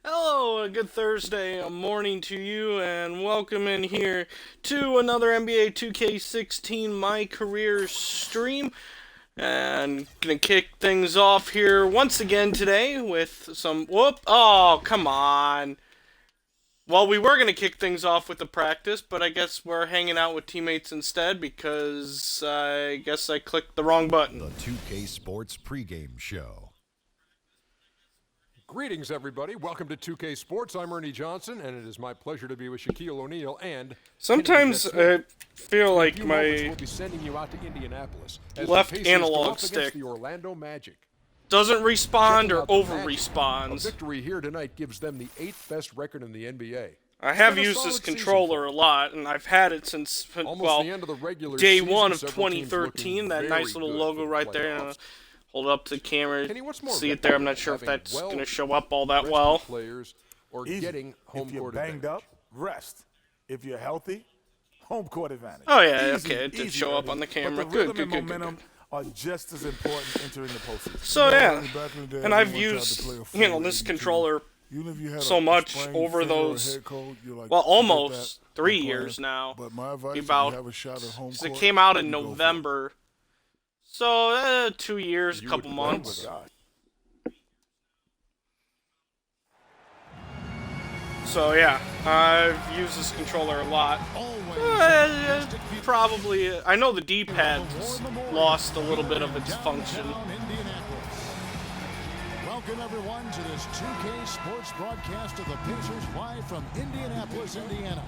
Hello, a good Thursday morning to you, and welcome in here to another NBA 2K16 My Career stream. And gonna kick things off here once again today with some oh, come on. Well, we were gonna kick things off with the practice, but I guess we're hanging out with teammates instead because I guess I clicked the wrong button. The 2K Sports pregame show. Greetings, everybody. Welcome to 2K Sports. I'm Ernie Johnson, and it is my pleasure to be with Shaquille O'Neal and Sometimes I feel like we'll my be sending you out to Indianapolis as left the Pacers go analog up stick against the Orlando Magic. doesn't respawn or Checking out the over Magic, respawns. A victory here tonight gives them the 8th best record in the NBA. I have It's been a used this solid controller a lot, and I've had it since, Almost the end of the regular day season, one of several teams 2013. looking That very nice little good logo for the right there. playoffs. Hold it up to the camera, Kenny, what's more see it valuable, there. I'm not sure if having that's going to show up all that rested well. Players or Easy. getting home if you're court banged advantage. up, rest. If you're healthy, home court advantage. Oh, yeah, Easy, okay, it did easy, show up Eddie. on the camera. But the Good, rhythm good, and good, good, momentum are just as important entering the postseason. So, yeah, Back in the day, and I've everyone tried to used, play a you know, forward this in controller Even if you had so a much sprained over finger or a those, head cold, you're like, well, "Forget almost that, 3 I'm playing." years now. But my advice, if About, you have a shot at home 'cause court, it came out in you go for it. November. So, 2 years, a You couple would months. remember So yeah, I've used this controller a lot. Probably, I know the D-pad's lost a little bit of its function. Welcome everyone to this 2K Sports broadcast of the Pacers live from Indianapolis, Indiana.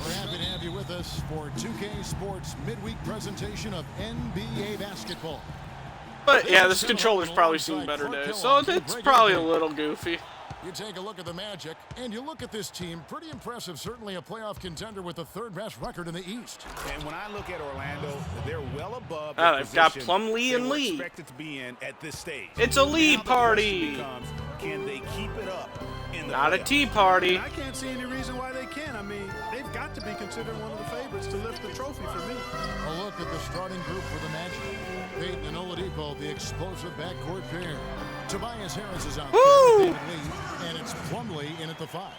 We're happy to have you with us for 2K Sports midweek presentation of NBA basketball. But yeah, this controller's probably seen better days, so it's probably a little goofy. You take a look at the Magic, and you look at this team, pretty impressive. Certainly a playoff contender with the third-best record in the East. And when I look at Orlando, they're well above Ah, the they've got position Plumlee they and were Lee. expected to be in at this stage. It's a Lee Now the question party, becomes, can they keep it up in the not a playoffs? tea party. I can't see any reason why they can't. I mean, they've got to be considered one of the favorites to lift the trophy for me. A look at the starting group for the Magic. Peyton and Oladipo, the explosive backcourt pair. Tobias Harris is out there with David Lee, and it's Plumlee in at the 5.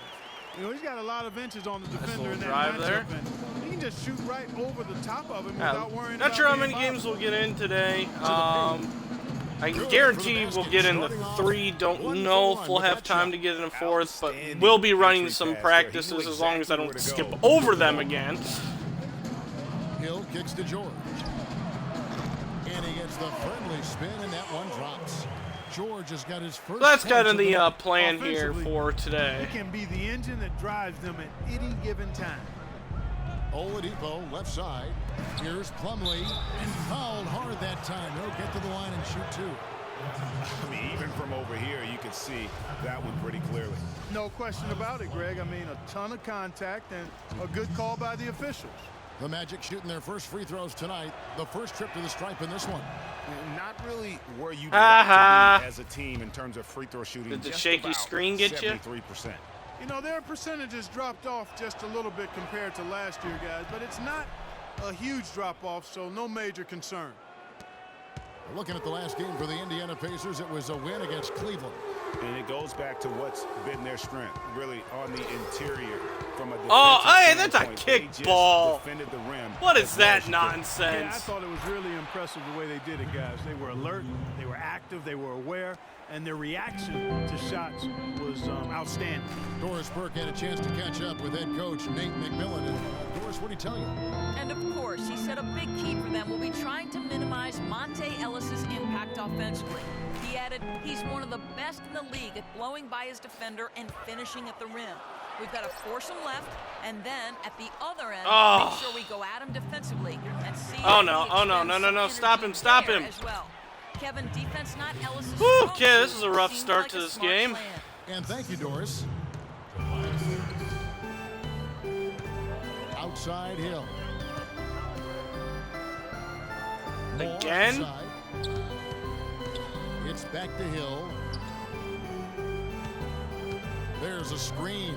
You know, he's got a lot of inches on the defender in that drive there. matchup, and he can just shoot right over the top of him Yeah, without worrying not about sure how being many games bothered. we'll get in today. I can guarantee we'll get into 3. Don't know if we'll have time to get in a 4th, but we'll be running some practices as long as I don't skip over them again. Hill kicks to George. And he gets the friendly spin, and that one drops. George has got his first. So that's kind of points the of plan here Offensively, for today. He can be the engine that drives them at any given time. Oladipo, left side. Here's Plumlee, and fouled hard that time. He'll get to the line and shoot 2. I mean, even from over here, you can see that one pretty clearly. No question about it, Greg. I mean, a ton of contact and a good call by the officials. The Magic shooting their first free throws tonight. The first trip to the stripe in this one. Not really where you'd Ha like to be as a team in terms of free throw shooting. Did the just shaky about screen get you? 73%. You know, their percentages dropped off just a little bit compared to last year, guys, but it's not a huge drop-off, so no major concern. Looking at the last game for the Indiana Pacers, it was a win against Cleveland. And it goes back to what's been their strength, really on the interior from a Oh, defensive hey, that's a standpoint. They kick just ball. defended the rim What is as well that as you could. Yeah, I nonsense? thought it was really impressive the way they did it, guys. They were alert, they were active, they were aware, and their reaction to shots was outstanding. Doris Burke had a chance to catch up with head coach Nate McMillan. And Doris, what did he tell you? And of course, he said a big key for them will be trying to minimize Monte Ellis's impact offensively. He added, he's one of the best in the league at blowing by his defender and finishing at the rim. We've got to force him left, and then at the other end, Oh. make sure we go at him defensively and see. Oh, if no, he oh, no, expends no, no, no, some stop him, energy stop there him. As well. Kevin, defense not Ellis's Whew, strong okay, this suit, is a rough seems start like to a this smart game. plan. And thank you, Doris. Outside Hill. Moore Again? outside. It's back to Hill. There's a screen.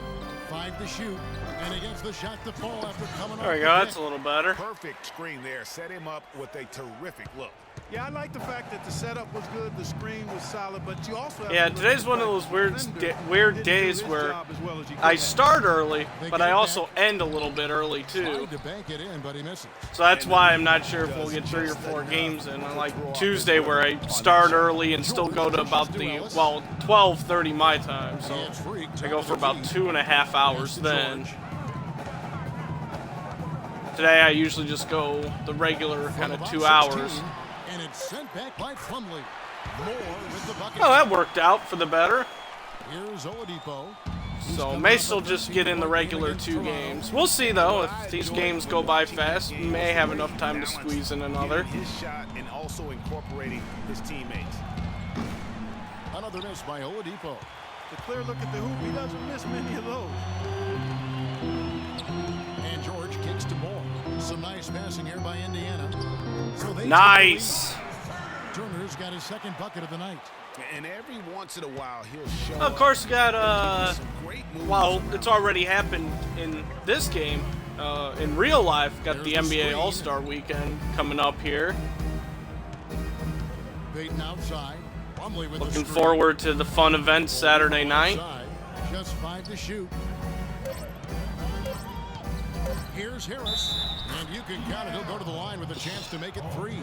5 to shoot. And he gets the shot to fall after coming There we off go, the that's a pick. little better. Perfect screen there. Set him up with a terrific look. Yeah, I like the fact that the setup was good, the screen was solid, but you also have Yeah, to look today's at one of the those fact weird the defender weird didn't days do his where job as well as he could I have. start early, They but get I it also back. end a little bit early too. Tried to bank it in, but he misses. So that's why I'm not sure if we'll get 3 or 4 games in. Unlike Tuesday where I start early and still go to about 12:30 my time. So And Freak I go for about 2.5 hours to then. George. Today I usually just go the regular kind of From 2 about hours. 16, and it's sent back by Plumlee. Moore with the bucket. Oh, that worked out for the better. Here's Oladipo. So may still just get in the regular 2 games. We'll see though. If these games go by fast, may have enough time to squeeze in another. His shot and also incorporating his teammates. Another miss by Oladipo. The clear look at the hoop, he doesn't miss many of those. And George kicks to Moore. Some nice passing here by Indiana. So they Nice. Turner's got his second bucket of the night. And every once in a while, he'll show Of course, got some great moves. well, it's already happened in this game. In real life, got the NBA All-Star Weekend coming up here. Peyton outside. Plumlee with the Looking screen. forward to the fun event Saturday night. Outside. Just 5 to shoot. Here's Harris. And you can count it. He'll go to the line with a chance to make it 3.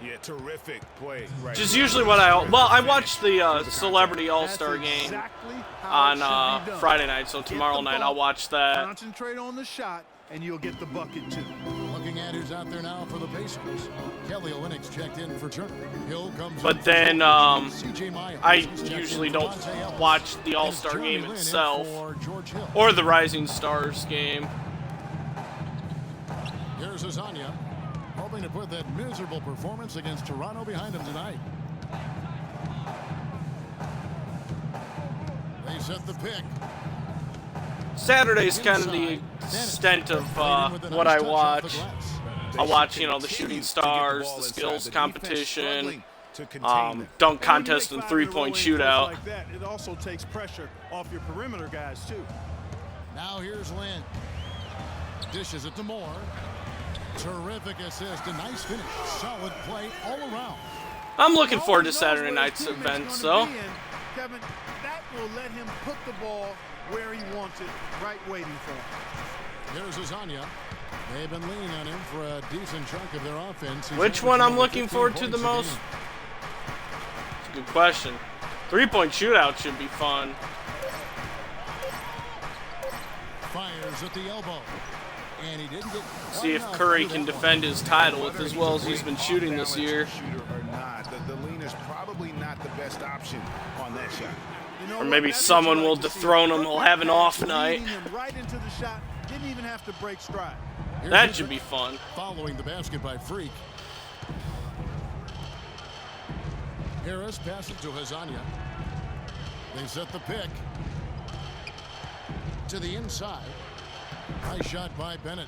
Yeah, terrific play. Which is usually what I watched the Celebrity All-Star That's game exactly how it should on be done. Friday night, so Get tomorrow the night ball, I'll watch that. Concentrate on the shot, and you'll get the bucket too. Looking at who's out there now for the Pacers. Kelly Olynyk checked in for Turner. Hill comes But up for then, George. CJ Myers I is checked usually in for don't Monte Ellis. watch the And it's All-Star Jeremy game Lin in itself for George Hill. or the Rising Stars game. Here's Azania, hoping to put that miserable performance against Toronto behind him tonight. They set the pick. Saturday's kind of the extent of what I watch. I watch, you know, the shooting stars, the skills competition, dunk contest, and three-point shootout. Like that, it also takes pressure off your perimeter guys too. Now here's Lynn. Dishes it to Moore. Terrific assist, a nice finish. Solid play all around. I'm looking forward to Saturday night's events, though. Kevin, that will let him put the ball where he wants it, right waiting for him. There's Azania. They've been leaning on him for a decent chunk of their offense. He's Which one I'm averaging looking 15 forward to the points a most? game. It's a good question. Three-point shootout should be fun. Fires at the elbow. And he didn't get See if Curry can defend his title with as well as he's been shooting this year. Shooter or not, the leaner's probably not the best option on that shot. You know Or what? maybe That's what someone you will like to see. dethrone him. He'll have an off Leading night. him right into the shot. Didn't even have to break stride. Here's That the should be fun. following the basket by Freak. Harris passes to Hazania. They set the pick. To the inside. Nice shot by Bennett.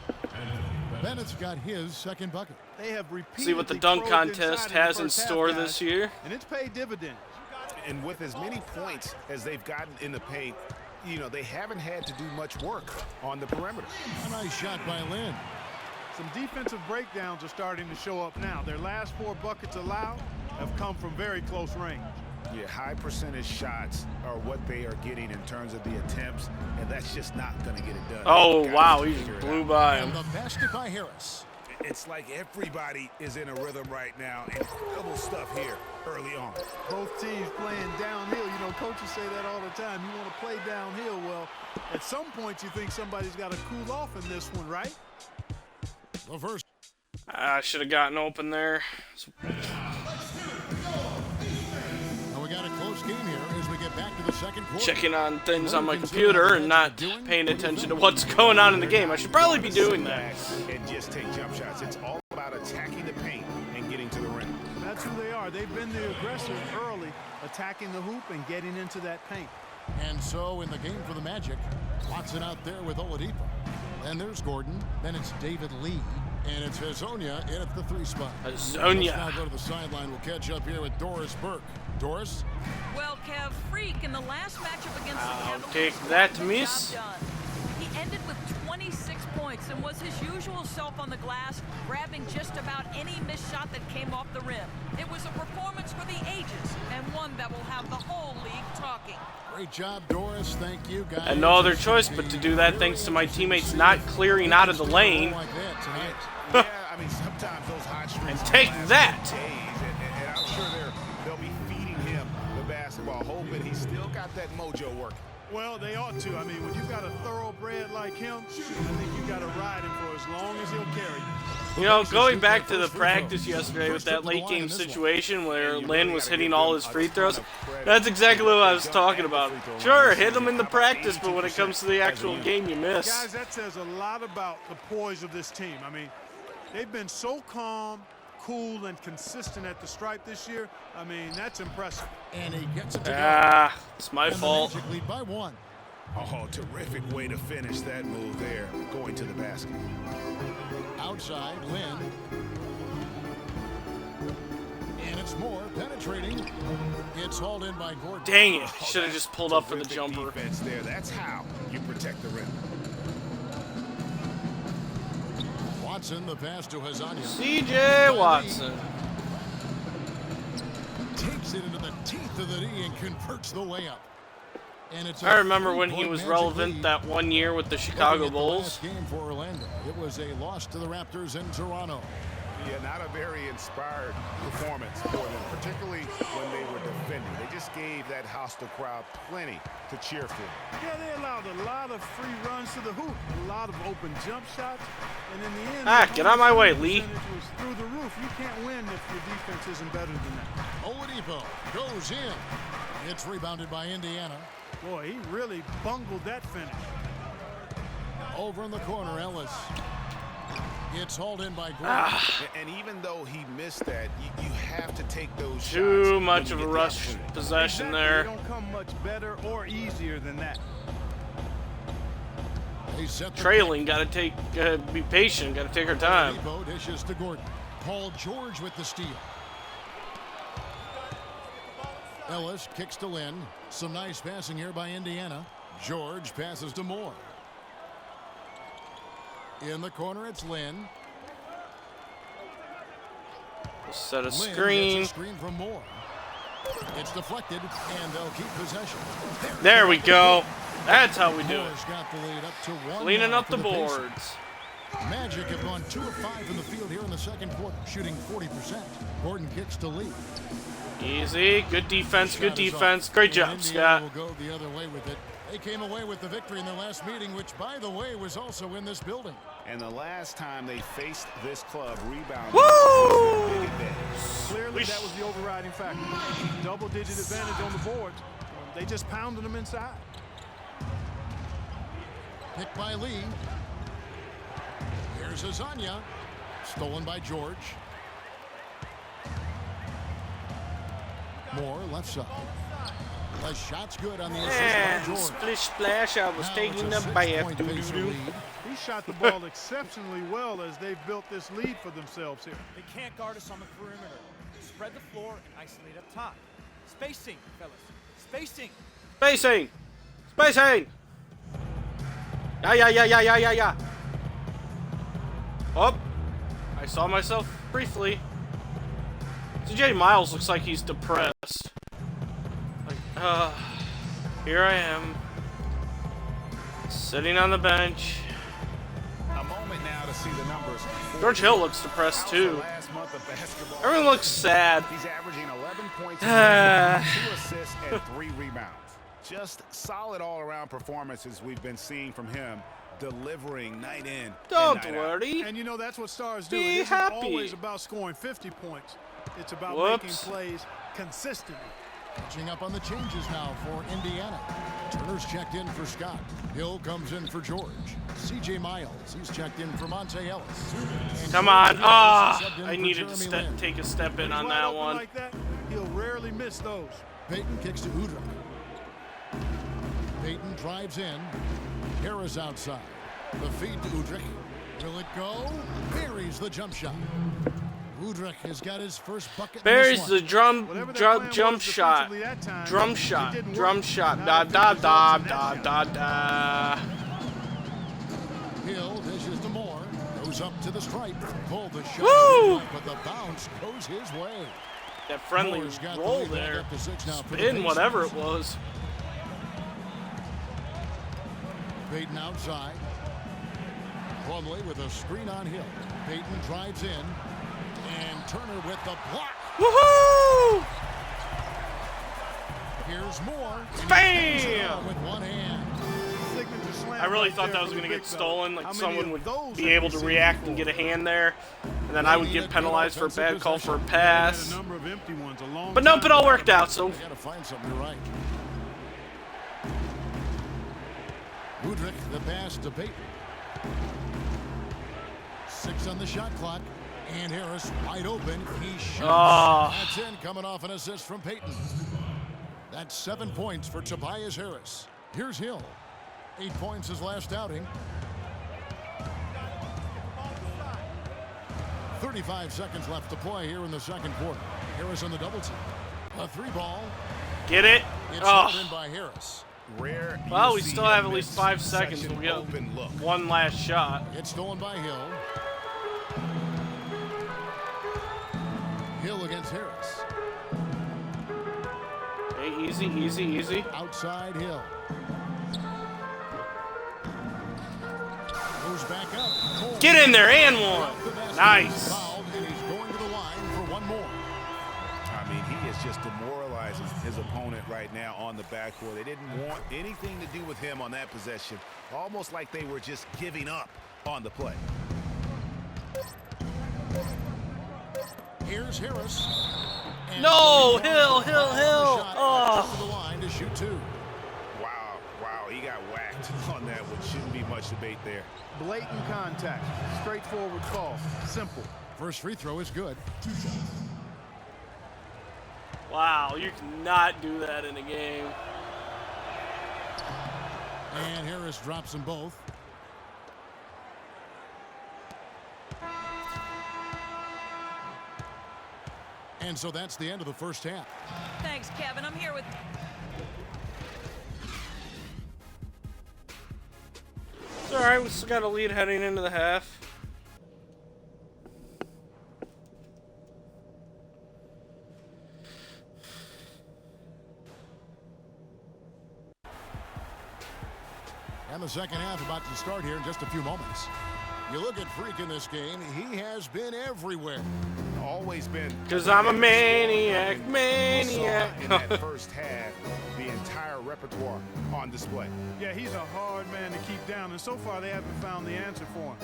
Bennett's got his second bucket. They have repeatedly See what the dunk probed contest inside has the in first half, store guys, this year. and it's paid dividends. And with as many points as they've gotten in the paint, you know, they haven't had to do much work on the perimeter. A nice shot by Lynn. Some defensive breakdowns are starting to show up now. Their last 4 buckets allowed have come from very close range. Yeah, high percentage shots are what they are getting in terms of the attempts, and that's just not going to get it done. Oh, Guys wow, he figure just it blew out. by And him. the basket by Harris. It's like everybody is in a rhythm right now. Incredible stuff here early on. Both teams playing downhill. You know, coaches say that all the time. You want to play downhill. Well, at some point you think somebody's got to cool off in this one, right? The first. I should have gotten open there. And we got a close game here as we get back to the second quarter. Checking on things on my computer and not paying attention to what's going on in the game. I should probably be doing that. And just take jump shots. It's all about attacking the paint and getting to the rim. That's who they are. They've been the aggressor early, attacking the hoop and getting into that paint. And so in the game for the Magic, Watson out there with Oladipo. And there's Gordon. Then it's David Lee. And it's Hazonia in at the 3 spot. Hazonia. Let's now go to the sideline. We'll catch up here with Doris Burke. Doris? Well, Kev, Freak in the last matchup against the I'll Cavaliers take got that, the miss. job done. He ended with 26 points and and was his usual self on the glass, grabbing just about any missed shot that came off the rim. It was a performance for the ages, and one that will have the whole league talking. Great job, Doris. Thank you, guys. And no other choice but to do that thanks to my teammates not clearing out of the lane. Like that tonight. Yeah, I mean, sometimes those hot streaks And will take last that. days, and I'm sure they'll be feeding him the basketball, hoping he's still got that mojo working. Well, they ought to. I mean, when you've got a thoroughbred like him, I think you got to ride him for as long as he'll carry you. You know, going back to the practice yesterday with that late game situation where Lynn was hitting all his free throws, that's exactly what I was talking about. Sure, hit them in the practice, but when it comes to the actual game, you miss. Guys, that says a lot about the poise of this team. I mean, they've been so calm, cool, and consistent at the stripe this year. I mean, that's impressive. And he gets it to Ah, it's my go. And the fault. Magic lead by 1. Oh, terrific way to finish that move there, going to the basket. Outside, Lynn. And it's Moore penetrating. It's hauled in by Gordon. Dang it, should have just pulled up for the Terrific jumper. defense there. That's how you protect the rim. Watson, the pass to Hazanya. CJ Watson. Takes it into the teeth of the D and converts the layup. And it's I remember when he three-point was Magic relevant lead. that one year with the Looking Chicago at the Bulls. last game for Orlando. It was a loss to the Raptors in Toronto. Yeah, not a very inspired performance for them, particularly when they were defending. They just gave that hostile crowd plenty to cheer for. Yeah, they allowed a lot of free runs to the hoop, a lot of open jump shots, and in the end, Ah, the get out of my way, home Lee. percentage was through the roof. You can't win if your defense isn't better than that. Oladipo goes in. It's rebounded by Indiana. Boy, he really bungled that finish. Over in the corner, Ellis. It's hauled in by Gordon. And even though he missed that, you have to take those shots. Too when much you of a get the rush opportunity. possession Exactly. there. They don't come much better or easier than that. They set the Trailing, gotta be patient, gotta take our time. Oladipo dishes to Gordon. Paul George with the steal. Ellis kicks to Lynn. Some nice passing here by Indiana. George passes to Moore. In the corner, it's Lynn. Set a Lynn screen. gets a screen from Moore. It's deflected, and they'll keep possession. There we go. That's how we do it. Moore's got the lead up to 1. Cleaning now up for the Pacers. boards. Magic have gone 2 of 5 in the field here in the second quarter, shooting 40%. Gordon kicks to Lee. Easy. Good defense, good Shot is defense. off. Great And job, Indiana Scott. will go the other way with it. They came away with the victory in their last meeting, which, by the way, was also in this building. And the last time they faced this club rebounding. Woo! Big advantage. Clearly, that was the overriding factor. Double-digit advantage on the boards. They just pounded them inside. Picked by Lee. Here's Azania. Stolen by George. Moore, left side. The shot's good on the assist by And George. splish splash, I was Now taking it's the a bath. 6-point Doo-doo-doo. Pacer lead. He shot the ball exceptionally well as they've built this lead for themselves here. They can't guard us on the perimeter. Spread the floor and isolate up top. Spacing, fellas. Spacing. Spacing! Spacing! Yeah. Oh, I saw myself briefly. CJ Miles looks like he's depressed. Like, here I am. Sitting on the bench. A moment now to see the numbers. George Hill looks depressed too. Last month of basketball. Everyone looks sad. He's averaging 11 points, 2 assists, and 3 rebounds. Just solid all-around performances we've been seeing from him, delivering night in. Don't and night out. worry. And you know that's what stars do. Be It isn't happy. always about scoring 50 points. It's about Whoops. making plays consistently. Catching up on the changes now for Indiana. Turner's checked in for Scott. Hill comes in for George. CJ Miles, he's checked in for Monte Ellis. And Come George on. Hill Ah, is subbed in I for needed to Jeremy Lin. take a step in on Wide that open one. like that, he'll rarely miss those. Peyton kicks to Udrich. Peyton drives in. Harris outside. The feed to Udrich. Will it go? Buries the jump shot. Udrich has got his first bucket. Buries in the this one. Whatever their plan jump was shot. defensively that time, Drum it shot. didn't Drum work. shot. Not Da if it da results da in da that da shot. da. Hill dishes to Moore. Goes up to the stripe. Pulled the shot. Woo! But the bounce goes his way. That friendly Moore's got the roll lead there. up to 6 now for the Spin, Pacers. whatever it was. Payton outside. Plumlee with a screen on Hill. Payton drives in. And Turner with the block. Woohoo! Here's Moore. Bam! With one hand. Signature slam I really right thought there that was for going the to get big fella. stolen. Like How many someone of would those be have able we to seen react before? and get a hand there, and then I would get penalized for a bad call for a Had pass. a number of empty ones a long But nope, time it all ago. worked out. So You got to find something to right. Woodrick, the pass to Payton. 6 on the shot clock. And Harris wide open. He shoots. Oh. That's in, coming off an assist from Payton. That's 7 points for Tobias Harris. Here's Hill. 8 points his last outing. 35 seconds left to play here in the second quarter. Harris on the double team. A 3-ball. get it. It's Oh, held in by Harris. Rare. well, you we see still have him at least miss 5 such seconds. an We'll get open look. one last shot. It's stolen by Hill. Hill against Harris. Hey, easy, easy, easy. Outside Hill. Goes back up. Moore. Get in there and one. The basket. Nice. He's fouled, and he's going to the line for one more. I mean, he is just demoralizing his opponent right now on the backcourt. They didn't want anything to do with him on that possession. Almost like they were just giving up on the play. Here's Harris. And No, Hill, Hill, Hill, Hill. Oh. To the line to shoot 2. Wow, he got whacked on that one. Shouldn't be much debate there. Blatant contact. Straightforward call. Simple. First free throw is good. Wow, you cannot do that in a game. And Harris drops them both. And so that's the end of the first half. Thanks, Kevin. I'm here with. It's all right. We still got a lead heading into the half. And the second half about to start here in just a few moments. You look at Freak in this game, he has been everywhere. Always been. Because I'm a maniac, Saw maniac. in that first half the entire repertoire on display. Yeah, he's a hard man to keep down, and so far they haven't found the answer for him.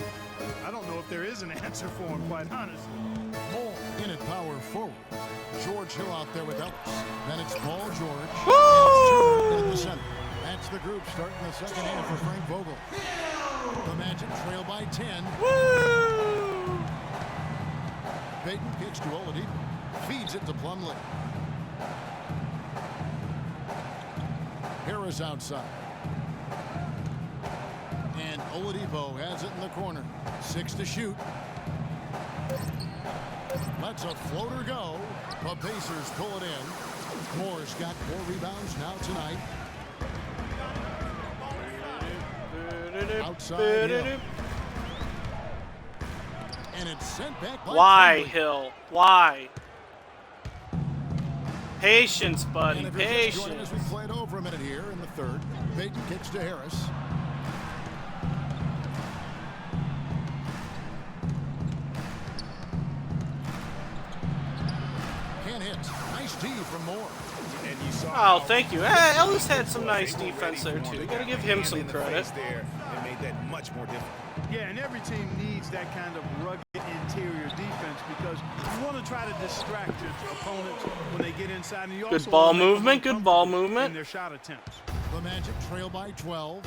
I don't know if there is an answer for him, quite honestly. Moore in at power forward. George Hill out there with Ellis. Then it's Paul George. Woo! And it's Turner in the center. That's the group starting the second half for Frank Vogel. The Magic trail by 10. Woo! Payton kicks to Oladipo. Feeds it to Plumlee. Harris outside. And Oladipo has it in the corner. 6 to shoot. Lets a floater go. The Pacers pull it in. Moore's got 4 rebounds now tonight. Outside Hill. And it's sent back by Why, Plumlee. Hill? Why? Patience, buddy. And if you're just joining us, Patience. we played over a minute here in the third. Payton kicks to Harris. Can't hit. Nice D from Moore. And you saw Oh, how thank you. Ellis had some nice they were defense ready there, for too. him. You They gotta got give the him hand some in the credit. face there and made that much more difficult. Yeah, and every team needs that kind of rugged interior defense because you want to try to distract your opponents when they get inside. And you Good also ball wanna make them movement, good ball uncomfortable movement. in their shot attempts. The Magic trail by 12.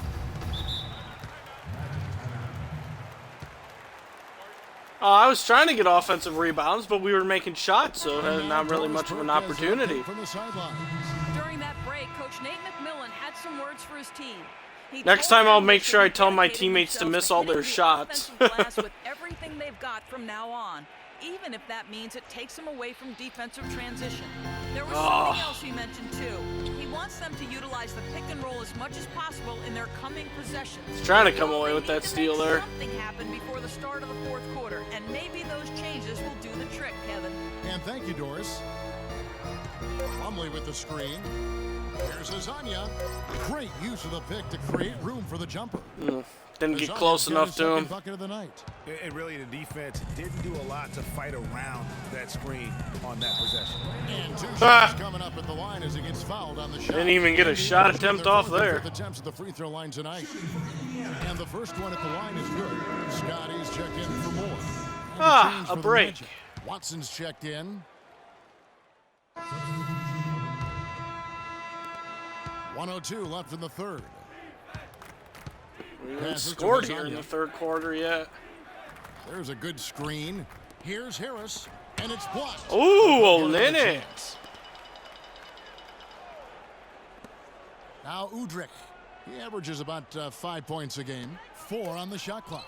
I was trying to get offensive rebounds, but we were making shots, so not really much of an opportunity. From the sideline. During that break, Coach Nate McMillan had some words for his team. He Next told time I'll them make they sure I should be tell my dedicating teammates to themselves miss all their hitting the shots. offensive glass with everything they've got from now on, even if that means it takes them away from defensive transition. There was something else he mentioned too. He wants them to utilize the pick and roll as much as possible in their coming possessions. He's trying to come away with that steal there. Something happened before the start of the fourth quarter, and maybe those changes will do the trick, Kevin. And thank you, Doris. Plumlee with the screen. Here's Azania. Great use of the pick to create room for the jumper. Didn't get close enough to him. Bucket of the night. And really, the defense didn't do a lot to fight around that screen on that possession. And 2 shots coming up at the line as he gets fouled on the shot. Didn't even get a shot attempt off there. Attempts at the free throw line tonight. And the first one at the line is good. Scotty's checked in for more. And A break. Watson's checked in. 1:02 left in the third. We haven't scored here in the third quarter yet. There's a good screen. Here's Harris, and it's blocked. Ooh, Olynyk. Now Udrich. He averages about 5 points a game. 4 on the shot clock.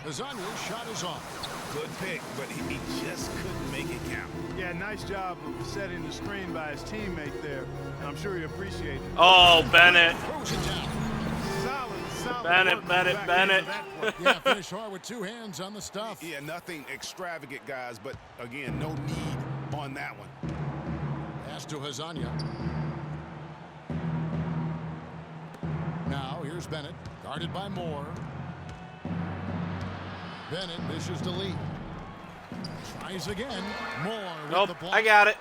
Azania's shot is off. Good pick, but he just couldn't make it count. Yeah, nice job of setting the screen by his teammate there, and I'm sure he appreciated it. Oh, Bennett. Throws it down. Solid Bennett, work Bennett, back Bennett. into that play. Yeah, finish hard with 2 hands on the stuff. Yeah, nothing extravagant, guys, but again, no need on that one. Pass to Hazania. Now here's Bennett, guarded by Moore. Bennett dishes to Lee. Tries again. Moore with Nope, the block. I got it.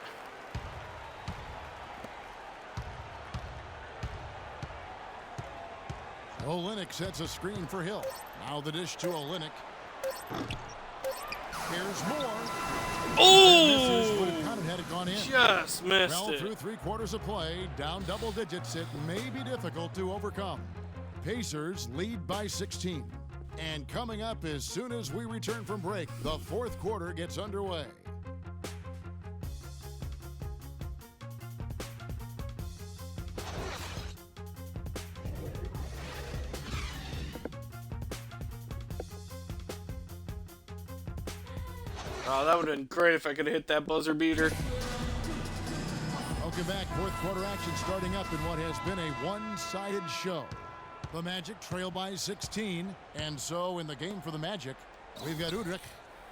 Olynyk sets a screen for Hill. Now the dish to Olynyk. Here's Moore. Oh, Would have counted had it gone in. just missed Well, through it. 3 quarters of play, down double digits, it may be difficult to overcome. Pacers lead by 16. And coming up as soon as we return from break, the fourth quarter gets underway. Oh, that would have been great if I could have hit that buzzer beater. Welcome back. Fourth quarter action starting up in what has been a one-sided show. The Magic trail by 16. And so in the game for the Magic, we've got Udrich.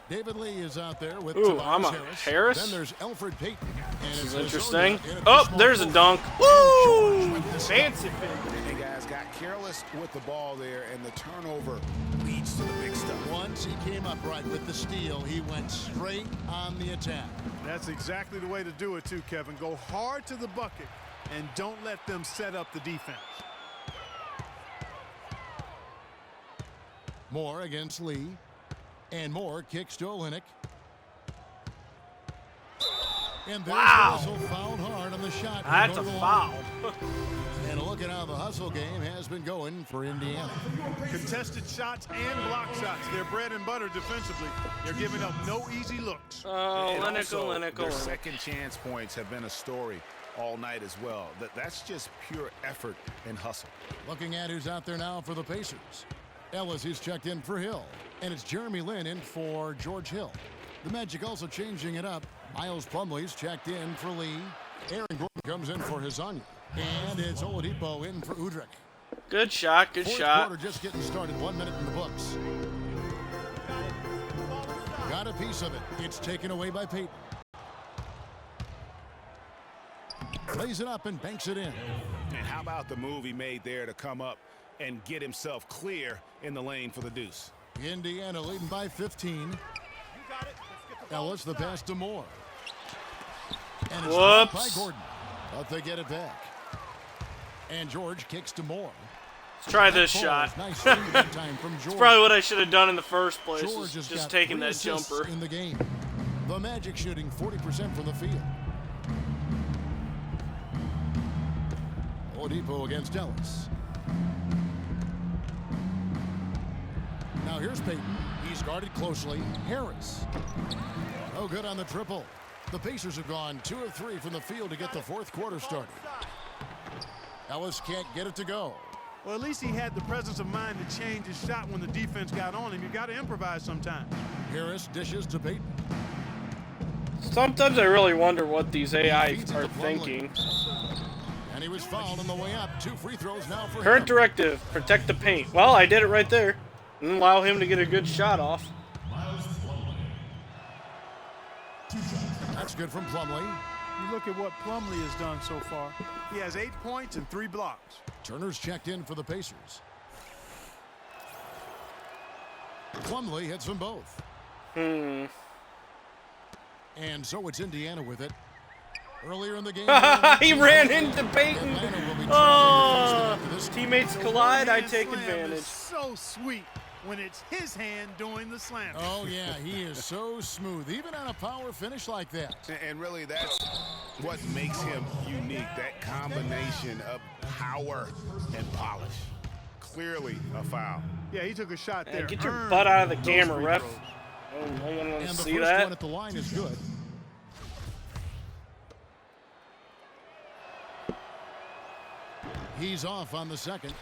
David Lee is out there with Ooh, Tobias I'm a Harris. Harris. Then there's Elfrid Payton. And This is it's interesting. Hazonia in at the Oh, small there's a forward. dunk. Woo! Fancy fit. And guys got careless with the ball there, and the turnover leads to the big stuff. Once he came upright with the steal, he went straight on the attack. That's exactly the way to do it too, Kevin. Go hard to the bucket and don't let them set up the defense. Moore against Lee. And Moore kicks to Olynyk. And there's Wow. the whistle, fouled hard on the shot. That's a Go to the foul. line. And look at how the hustle game has been going for Indiana. Contested shots and block shots. They're bread and butter defensively. They're giving up no easy looks. Oh, And Olynyk, also, Olynyk, their Olynyk. second chance points have been a story all night as well. That's just pure effort and hustle. Looking at who's out there now for the Pacers. Ellis is checked in for Hill. And it's Jeremy Lin in for George Hill. The Magic also changing it up. Miles Plumlee's checked in for Lee. Aaron Gordon comes in for Hazania. And it's Oladipo in for Udrich. Good shot, good Fourth shot. quarter just getting started. 1 minute in the books. Got a piece of it. It's taken away by Payton. Lays it up and banks it in. And how about the move he made there to come up and get himself clear in the lane for the deuce? Indiana leading by 15. Ellis the pass to Moore. And it's blocked by Whoops. Gordon. But they get it back. And George kicks to Moore. Let's try this shot. Nice screen that time from George. Probably what I should have done in the first place. George Was has just got taking 3 that assists jumper. in the game. The Magic shooting 40% from the field. Oladipo against Ellis. Now here's Payton. He's guarded closely. Harris. No good on the triple. The Pacers have gone 2 of 3 from the field to get the fourth quarter started. Ellis can't get it to go. Well, at least he had the presence of mind to change his shot when the defense got on him. You got to improvise sometimes. Harris dishes to Payton. Sometimes I really wonder what these AI Feeds it are to Plumlee. thinking. And he was fouled on the way up. 2 free throws now for Current him. directive, protect the paint. Well, I did it right there. And allow him to get a good shot off. That's good from Plumlee. You look at what Plumlee has done so far. He has 8 points and 3 blocks. Turner's checked in for the Pacers. Plumlee hits them both. And so it's Indiana with it. Earlier in the game, He ran into Peyton. Oh, teammates collide. I take Slam advantage. is so sweet when it's his hand doing the slam. Oh, yeah, he is so smooth, even on a power finish like that. And really, that's what makes him unique, that combination of power and polish. Clearly a foul. Yeah, he took a shot Hey, there. get your Earned butt out of the those camera, free ref. throws. Oh, no one wants And to the see first that. one at the line is good. He's off on the second.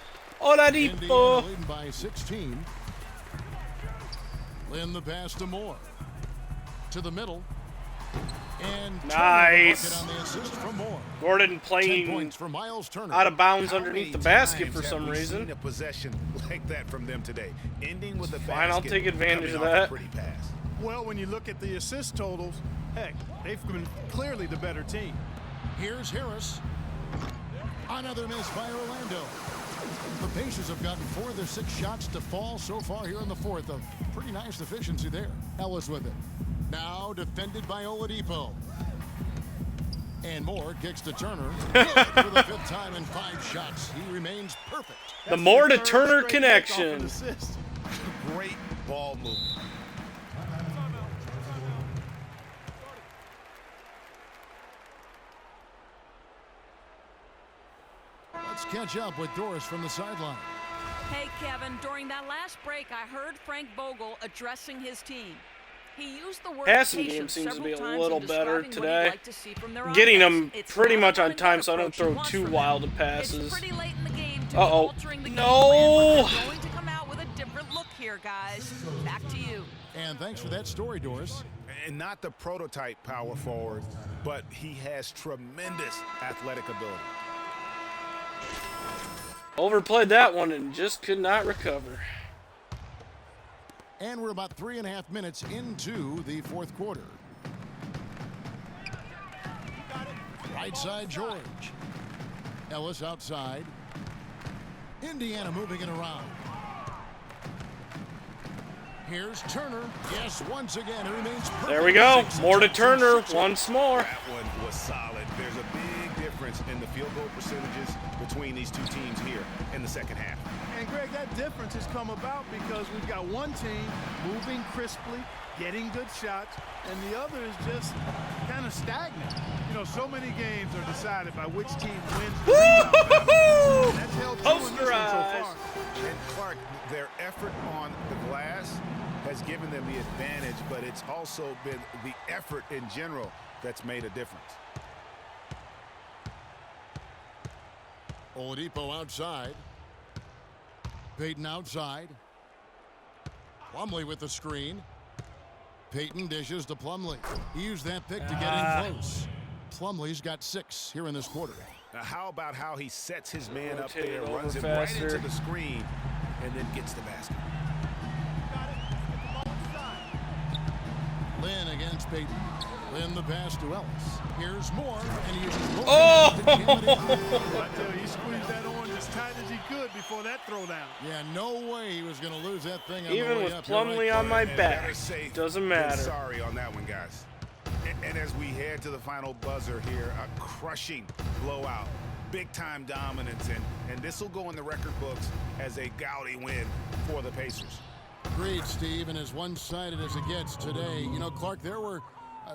Indiana Oladipo. leading by 16. Lynn the pass to Moore. To the middle. And Nice. Turner on the assist from Moore. Gordon 10 playing points for Miles Turner. out of bounds How underneath many the basket times for have some we reason. seen a possession like that from them today, ending with a Fine, I'll basket, take advantage coming of off a that. pretty pass. Well, when you look at the assist totals, heck, they've been clearly the better team. Here's Harris. Another miss by Orlando. The Pacers have gotten 4 of their 6 shots to fall so far here in the fourth. A pretty nice efficiency there. Ellis with it. Now defended by Oladipo. And Moore kicks to Turner. Good for the 5th time in 5 shots. He remains perfect. The Moore to Third Turner straight kickoff and connection. assist. Great ball movement. Let's catch up with Doris from the sideline. Hey, Kevin, during that last break, I heard Frank Vogel addressing his team. He used the word Passing game patience seems to be a several times little in better describing what today. he'd like to see from their Getting offense. them It's pretty not much a on run-and-gun time so I don't approach he throw wants too from wild them. of passes. It's pretty late in the game to be Uh-oh. altering the game No. plan, but they're going to come out with a different look here, guys. Back to you. And thanks for that story, Doris. And not the prototype power forward, but he has tremendous athletic ability. Overplayed that one and just could not recover. And we're about 3.5 minutes into the fourth quarter. Right side, George. Ellis outside. Indiana moving it around. Here's Turner. Yes, once again, it remains perfect. There we go. 6 More to attempts Turner and 6 once more. That one was solid. There's a big difference in the field goal percentages between these two teams here in the second half. And Greg, that difference has come about because we've got one team moving crisply, getting good shots, and the other is just kind of stagnant. You know, so many games are decided by which team wins the rebound battle. That's held true in this one so Posterized. far. And Clark, their effort on the glass has given them the advantage, but it's also been the effort in general that's made a difference. Oladipo outside. Peyton outside. Plumlee with the screen. Peyton dishes to Plumlee. He used that pick to get in close. Plumlee's got 6 here in this quarter. Now, how about how he sets his man up Rotate there, it runs over him right faster. into the screen, and then gets the basket. Lynn against Peyton. Lynn the pass to Ellis. Here's Moore, and he uses both Oh! hands to jam it in. I tell you, he squeezed that orange as tight as he could before that throwdown. Yeah, no way he was going to lose that thing on the Even way with up. You're Plumlee right. on my And back, better safe doesn't than matter. Sorry on that one, guys. And as we head to the final buzzer here, a crushing blowout, big-time dominance, and this will go in the record books as a gaudy win for the Pacers. Agreed, Steve, and as one-sided as it gets today. You know, Clark, there were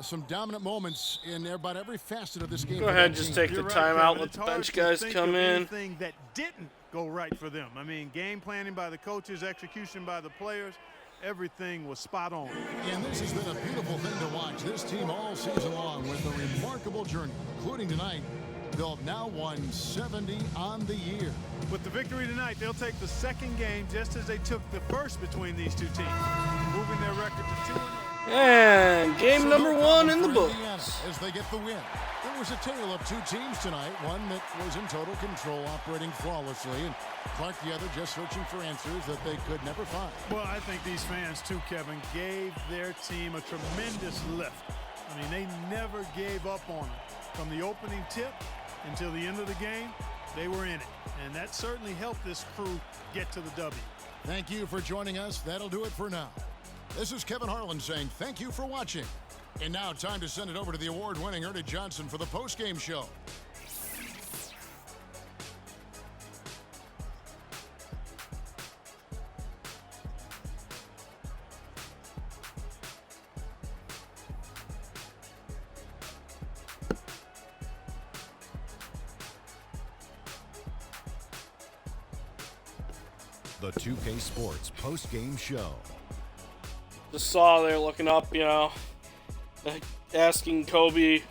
some dominant moments in about every facet of this game. Go for ahead, that just team. take the You're right, time Kevin. out, let It's the hard bench to guys think come of in. anything that didn't go right for them. I mean, game planning by the coaches, execution by the players, everything was spot on. And this has been a beautiful thing to watch. This team all season long with a remarkable journey, including tonight. They'll have now won 70 on the year. With the victory tonight, they'll take the second game just as they took the first between these two teams, moving their record to 2-0. And game number one in the books. Indiana as they get the win. It was a tale of two teams tonight, one that was in total control, operating flawlessly, and Clark the other just searching for answers that they could never find. Well, I think these fans too, Kevin, gave their team a tremendous lift. I mean, they never gave up on them. From the opening tip until the end of the game, they were in it. And that certainly helped this crew get to the W. Thank you for joining us. That'll do it for now. This is Kevin Harlan saying thank you for watching. And now time to send it over to the award-winning Ernie Johnson for the post-game show. The 2K Sports post-game show. Just saw there looking up, you know, asking Kobe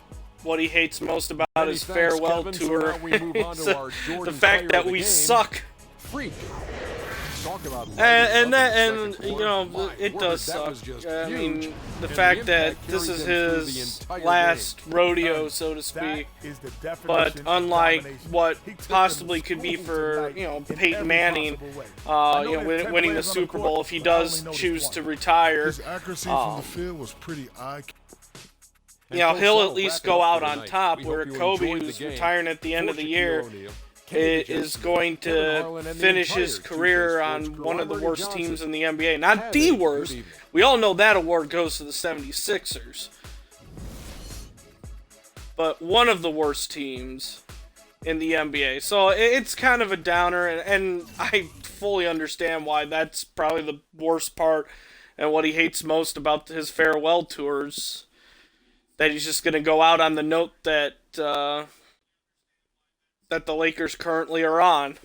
what he hates most about Many his thanks, farewell Kevin. So tour. now we move on to our the Jordan fact player that of the we game. suck. Freak. Talk about And lighting you up in the second know, quarter. it My does word, that suck. was just I huge. mean, the And fact that impact this carried is them through the his entire last game. rodeo, so to speak. That is the definition But of unlike domination. what He took them possibly to could be school for, tonight you know, in Peyton every Manning, possible way. I know you know, there's 10 winning the players on the Super court, Bowl, if he but I does only noticed choose one. to retire, His accuracy from the field was pretty eye. you know, Folks, he'll that'll at least wrap it go up out for on tonight. top, We where hope you Kobe, enjoyed the who's game. retiring at the end of For the Shaquille year, O'Neal, Kenny is Jensen, going Kevin to Harlan, and the finish entire his 2K career Sports on crew. one of I'm the Ernie worst Johnson. teams in the NBA. Not Have the a good worst. evening. We all know that award goes to the 76ers. But one of the worst teams in the NBA. So it's kind of a downer, and I fully understand why that's probably the worst part and what he hates most about his farewell tours. That he's just going to go out on the note that that the Lakers currently are on.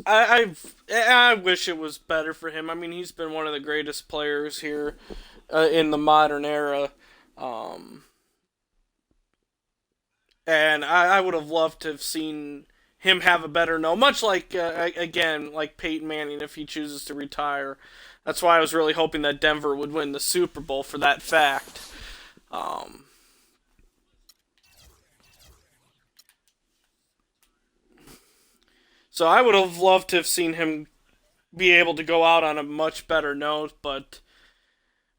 I wish it was better for him. I mean, he's been one of the greatest players here in the modern era. And I would have loved to have seen him have a better no. Much like, again, like Peyton Manning if he chooses to retire. That's why I was really hoping that Denver would win the Super Bowl for that fact. So I would have loved to have seen him be able to go out on a much better note, but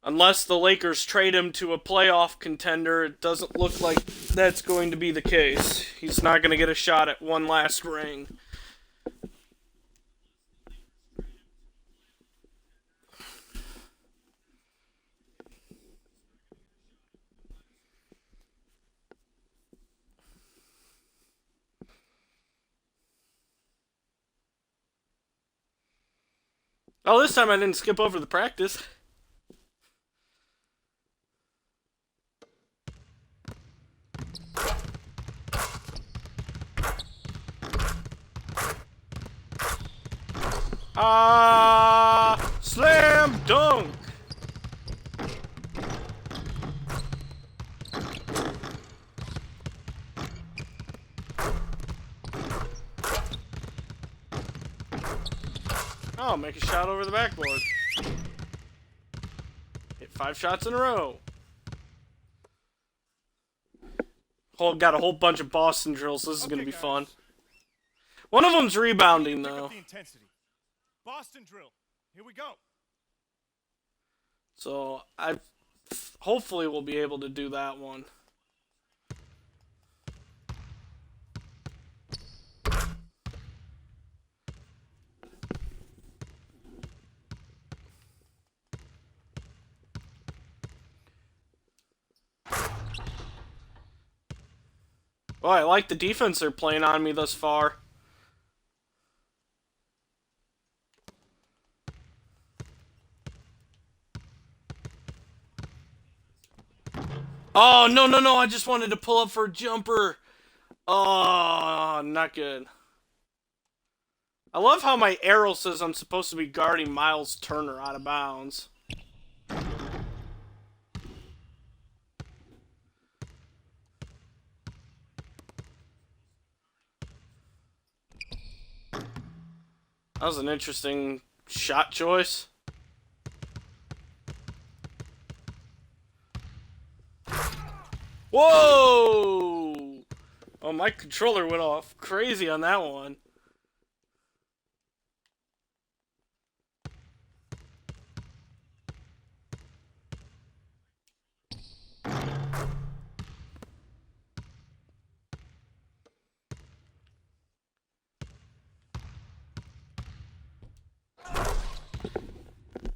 unless the Lakers trade him to a playoff contender, it doesn't look like that's going to be the case. He's not going to get a shot at one last ring. Oh, this time I didn't skip over the practice. Slam dunk! Oh, make a shot over the backboard. Hit 5 shots in a row. Got a whole bunch of Boston drills. This is going to be fun. One of them's rebounding, though. The intensity. Boston drill. Here we go. So, hopefully we'll be able to do that one. Well, I like the defense they're playing on me thus far. Oh, no, no, no. I just wanted to pull up for a jumper. Oh, not good. I love how my arrow says I'm supposed to be guarding Miles Turner out of bounds. That was an interesting shot choice. Whoa! Oh, my controller went off crazy on that one.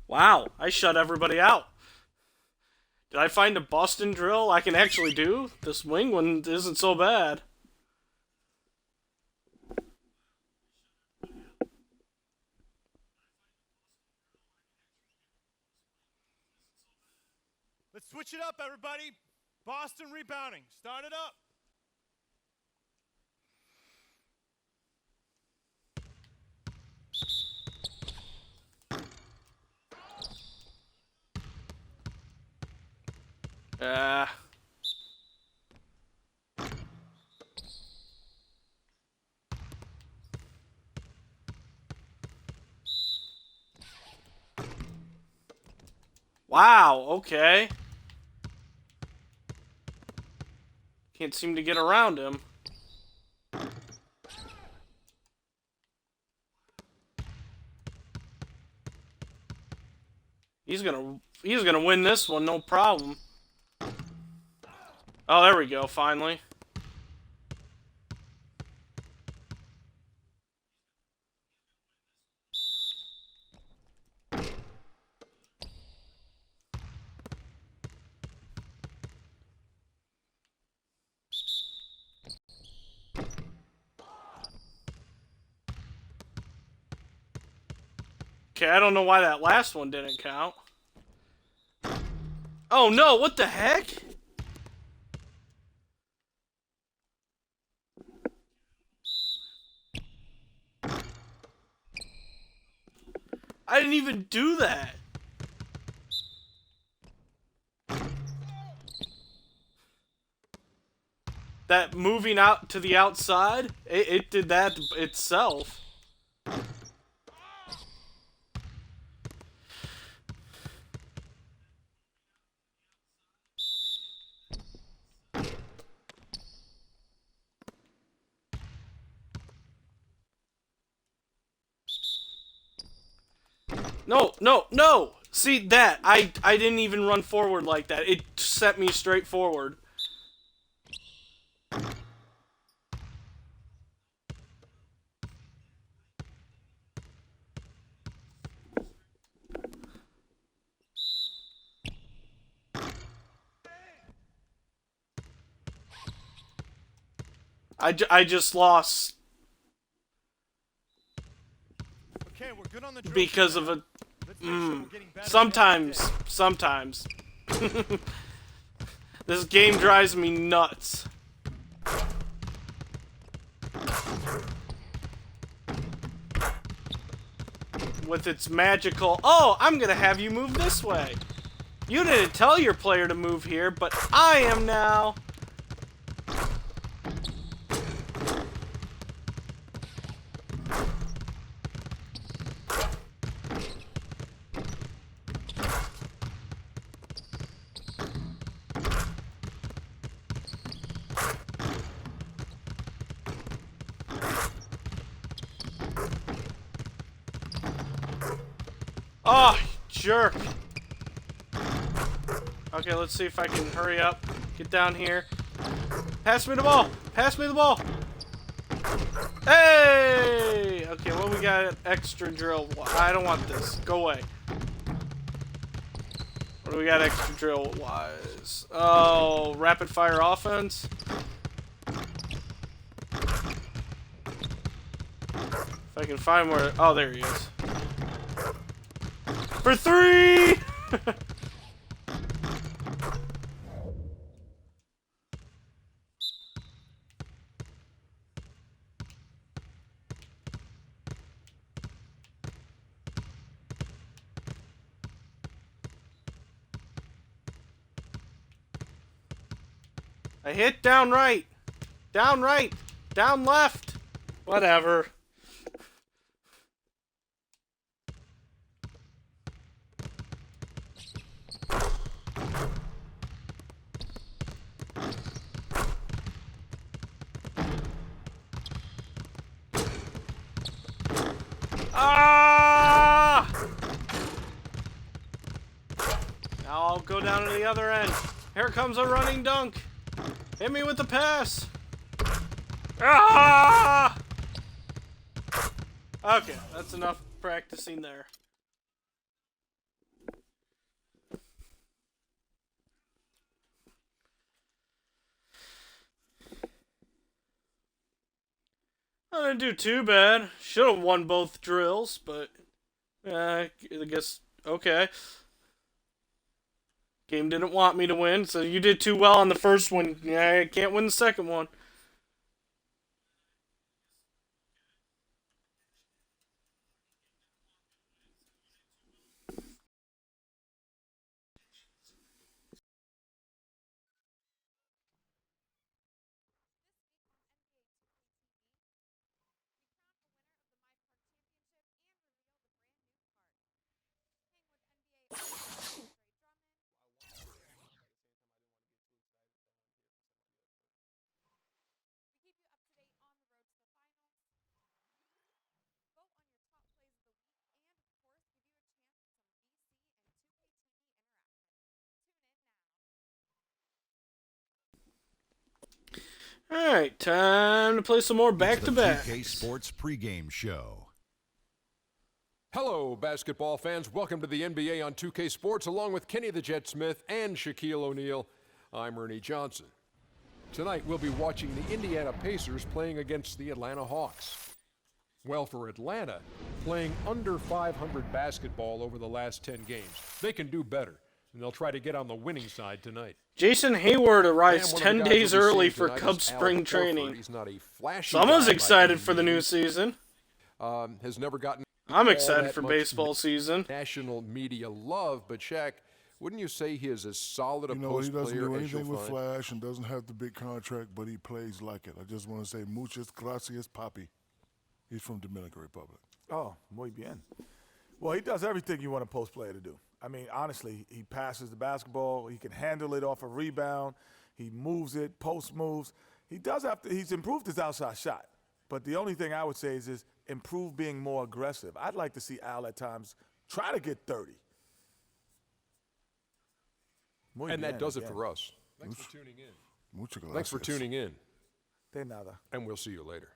Wow, I shut everybody out. Did I find a Boston drill I can actually do? This wing one isn't so bad. Let's switch it up, everybody. Boston rebounding. Start it up. Wow, okay. Can't seem to get around him. He's gonna win this one, no problem. Oh, there we go, finally. Okay, I don't know why that last one didn't count. Oh no, what the heck? I didn't even do that. That moving out to the outside, it did that itself. No, no, no! See, that, I didn't even run forward like that. It set me straight forward. I just lost. Okay, we're good on the drill Because sheet of now. a... Let's make sure we're getting better Sometimes. This game drives me nuts. With its magical, oh, I'm gonna have you move this way. You didn't tell your player to move here, but I am now. Oh, jerk. Okay, let's see if I can hurry up. Get down here. Pass me the ball. Pass me the ball. Hey! Okay, well, we got extra drill. I don't want this. Go away. What do we got extra drill-wise? Oh, rapid fire offense? If I can find where... Oh, there he is. For 3! I hit down right, down left, whatever. go down to the other end. Here comes a running dunk. Hit me with the pass. Ah! Okay, that's enough practicing there. I didn't do too bad. Should have won both drills, but I guess okay. Game didn't want me to win, so you did too well on the first one. Yeah, I can't win the second one. Alright, time to play some more back-to-back. 2K Sports pregame show. Hello, basketball fans. Welcome to the NBA on 2K Sports, along with Kenny the Jet Smith and Shaquille O'Neal. I'm Ernie Johnson. Tonight, we'll be watching the Indiana Pacers playing against the Atlanta Hawks. Well, for Atlanta, playing under 500 basketball over the last 10 games, they can do better, and they'll try to get on the winning side tonight. Jason Hayward arrives 10 days early for Cubs spring training. Someone's excited for the new season. Has never gotten I'm excited for baseball season. National media love, but Shaq, wouldn't you say he is as solid a post player as you'll find? He doesn't do anything with flash and doesn't have the big contract, but he plays like it. I just want to say muchas gracias, papi. He's from Dominican Republic. Oh, muy bien. Well, he does everything you want a post player to do. I mean, honestly, he passes the basketball. He can handle it off a rebound. He moves it, post moves. He's improved his outside shot. But the only thing I would say is improve being more aggressive. I'd like to see Al at times try to get 30. Muy and that does it for us. Thanks for tuning in. Muchas gracias. Thanks for tuning in. De nada. And we'll see you later.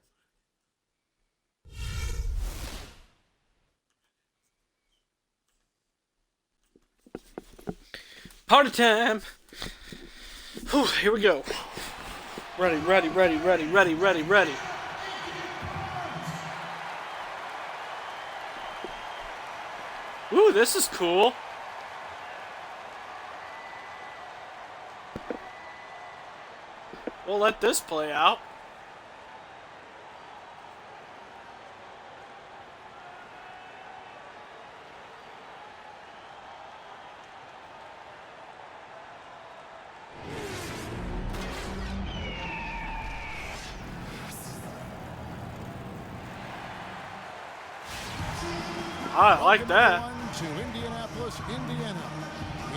Party time! Whew, here we go. Ready, ready, ready, ready, ready, ready, ready. Ooh, this is cool. We'll let this play out. I like that. To Indianapolis, Indiana.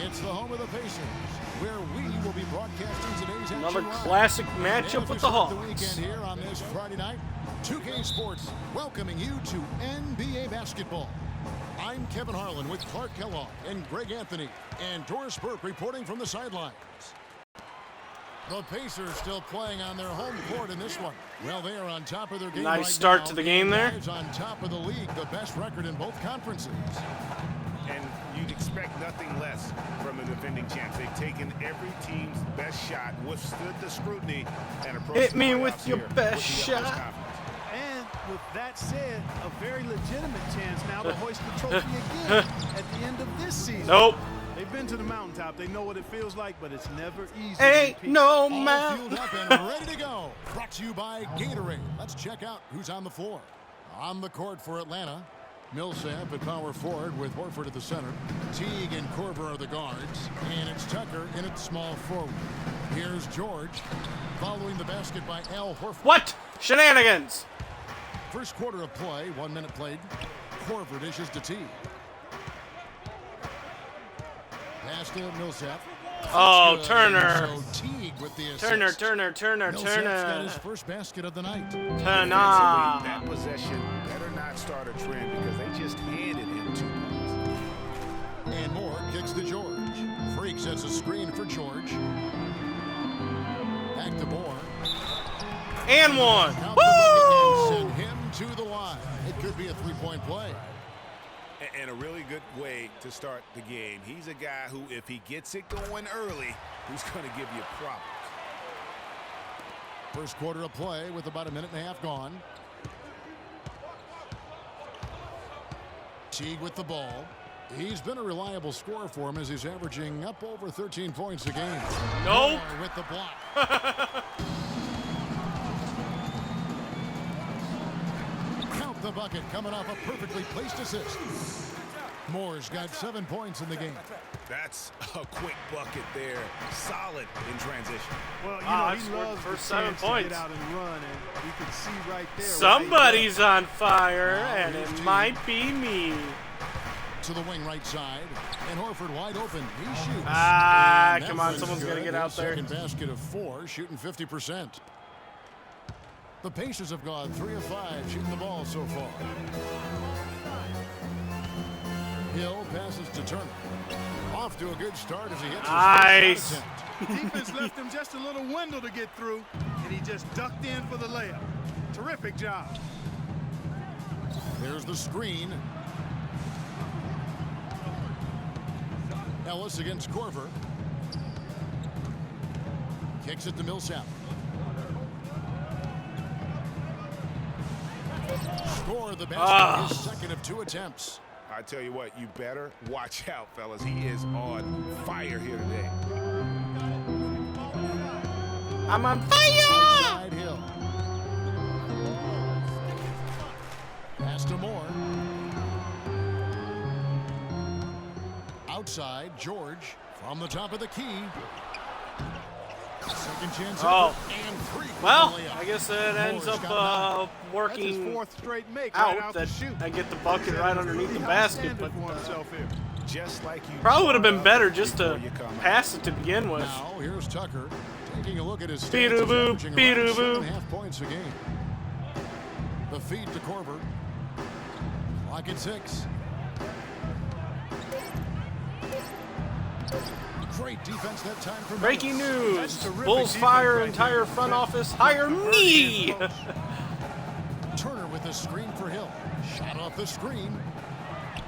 It's the home of the Pacers, where we will be broadcasting today's another classic matchup with the Hawks. The weekend here on this Friday night, 2K Sports welcoming you to NBA basketball. I'm Kevin Harlan with Clark Kellogg and Greg Anthony, and Doris Burke reporting from the sidelines. The Pacers still playing on their home court in this one. Well, they are on top of their game. Nice start to the game there. On top of the league, the best record in both conferences. And you'd expect nothing less from the defending champs. They've taken every team's best shot, withstood the scrutiny, and approached hit me with your best shot. And with that said, a very legitimate chance now to hoist the trophy again at the end of this season. Nope. They've been to the mountaintop. They know what it feels like, but it's never easy. Ain't no mountain. Fueled up and ready to go. Brought to you by Gatorade. Let's check out who's on the floor. On the court for Atlanta, Millsap at power forward with Horford at the center. Teague and Korver are the guards. And it's Tucker in at small forward. Here's George following the basket by Al Horford. What? Shenanigans. First quarter of play, 1 minute played. Korver dishes to Teague. Pass to Millsap. Oh, Turner. So Teague with the assist. Turner. Millsap's got his first basket of the night. Turner. That possession better not start a trend because they just handed him 2 points. And Moore kicks to George. Creek sets a screen for George. Back to Moore. And one. Count the bucket Woo! and send him to the line. It could be a three-point play. And a really good way to start the game. He's a guy who, if he gets it going early, he's going to give you problems. First quarter of play with about a minute and a half gone. Teague with the ball. He's been a reliable scorer for him as he's averaging up over 13 points a game. Nope. Moore with the block. Count the bucket coming off a perfectly placed assist. Moore's got 7 points in the game. That's a quick bucket there. Solid in transition. Well, you Ah, know, I he scored loves the first the 7 chance to points. get out and run, and you can see right there. Somebody's on fire, Now and here's it Teague. might be me. To the wing right side, and Horford wide open. He shoots. Ah, And that come on, one's someone's good. gonna get out His there. Second basket of 4, shooting 50%. The Pacers have gone 3 of 5 shooting the ball so far. Hill passes to Turner. Off to a good start as he hits his Nice. first shot attempt. Defense left him just a little window to get through, and he just ducked in for the layup. Terrific job. There's the screen. Ellis against Corver. Kicks it to Millsap. Score the basket, his second of 2 attempts. I tell you what, you better watch out, fellas. He is on fire here today. I'm on fire! Outside Hill. Pass to Moore. Outside, George from the top of the key. Second chance. Oh. And 3. Well, I guess it ends Moore's up That's his working 4th straight make out right out that the chute. I get the bucket right underneath the Pretty high basket, standard but for himself here. Just like you probably would have been better just before to you come out. pass it to begin with. Now here's Tucker taking a look at his stats. Beat-oo-boo, He's averaging around beat-oo-boo. 7.5 points a game. The feed to Corver. Clock at 6. Great defense that time from Breaking Ellis. news. terrific Bulls defense fire right entire there. front office. Hire me! Turner with the screen for Hill. Shot off the screen.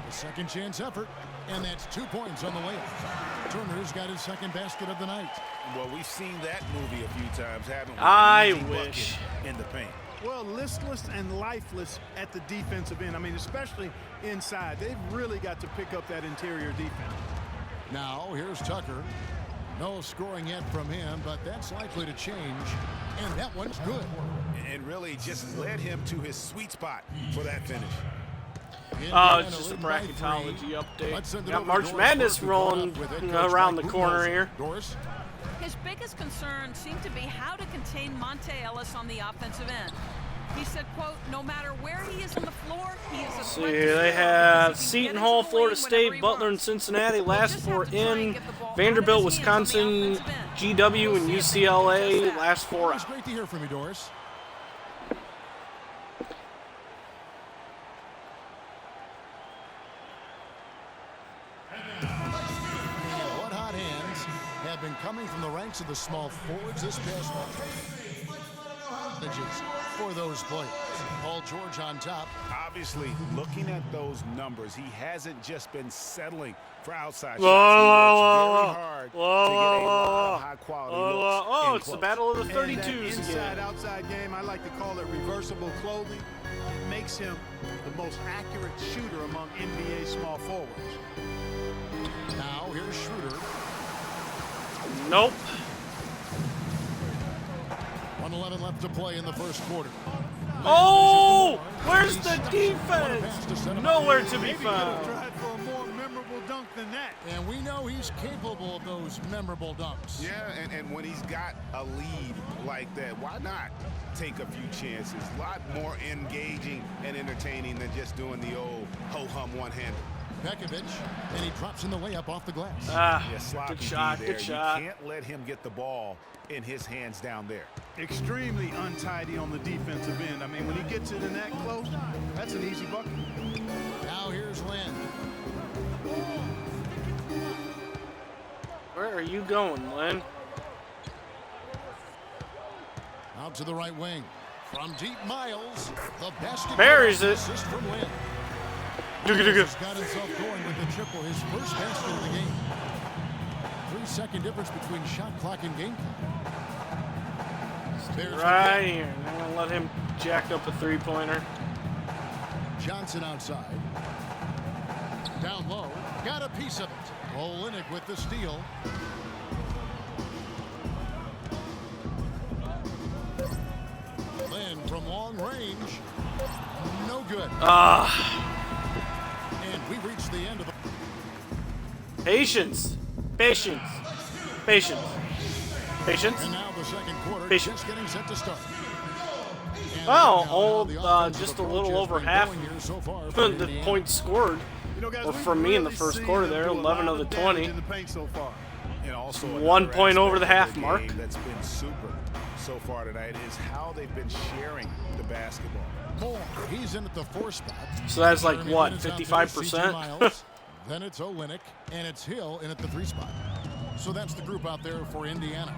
A second chance effort. And that's 2 points on the layup. Turner's got his second basket of the night. Well, we've seen that movie a few times, haven't we? I Easy bucket wish. in the paint. Well, listless and lifeless at the defensive end. I mean, especially inside. They've really got to pick up that interior defense. Now, here's Tucker. No scoring yet from him, but that's likely to change. And that one's good. And really just led him to his sweet spot for that finish. Oh, Indiana it's just a leading by 3. bracketology Let's send update. it Got over to March Doris Madness Burke, who caught rolling up with head coach around the Mike corner Budenholzer. here. Doris? His biggest concern seemed to be how to contain Monte Ellis on the offensive end. He said, quote, no matter where he is on the floor, he is a See, threat to they score have because he can Seton get Hall, into the Florida lane whenever State, he Butler, and wants. Cincinnati. He'll Last just 4 have to try and in. get the ball out of Vanderbilt, his hands on the Wisconsin, offensive end. GW, and We'll see if he can do UCLA. just that. Last 4 It's out. great to hear from you, Doris. What hot hands have been coming from the ranks of the small forwards this past month. For those players. Paul George on top. Obviously, looking at those numbers, he hasn't just been settling for outside shots. He Whoa, works very hard whoa, to get a lot whoa, of high-quality whoa, looks. oh, in it's the close. battle of the And 32s that again. inside-outside game, I like to call it reversible clothing. It makes him the most accurate shooter among NBA small forwards. Now here's Schroeder. Nope. 1:11 left to play in the first quarter. Oh, where's He the steps up. What a pass to defense? set him up. Nowhere to be Maybe could have found. tried for a more memorable dunk than that. And we know he's capable of those memorable dunks. Yeah, and when he's got a lead like that, why not take a few chances? A lot more engaging and entertaining than just doing the old ho-hum one-hander. Pekovic, and he drops in the layup off the glass. Ah, Yeah, sloppy good D shot, there. good shot. You can't let him get the ball in his hands down there. Extremely untidy on the defensive end. I mean, when he gets it in that close, that's an easy bucket. Now here's Lynn. Where are you going, Lynn? Out to the right wing. From deep Miles, the basket Buries it. assist from Lynn. Digga. He's got himself going with the triple, his first basket of the game. 3-second difference between shot clock and game clock. Bears Right here. I'm going to let him jack up a three-pointer. Johnson outside. Down low. Got a piece of it. Olynyk with the steal. Lynn from long range. No good. And we reached the end of the... Patience. Patience. Patience. Patience. And now the second quarter Patience. just getting set to start. And Well, now old, the offensive just a approach little has over been half going here so far for the Indiana. points scored. You know, guys, Or we've for me in the really first seen quarter them there, do a 11 lot of the damage 20. in the paint so far. And also 1 another point over the aspect half of mark. game that's been super so far tonight is how they've been sharing the basketball. Moore, he's in at the 4 spot. So that's like, Jeremy what, Lin is out there, 55%? CJ Miles. Then it's Olynyk, and it's Hill in at the 3 spot. So that's the group out there for Indiana.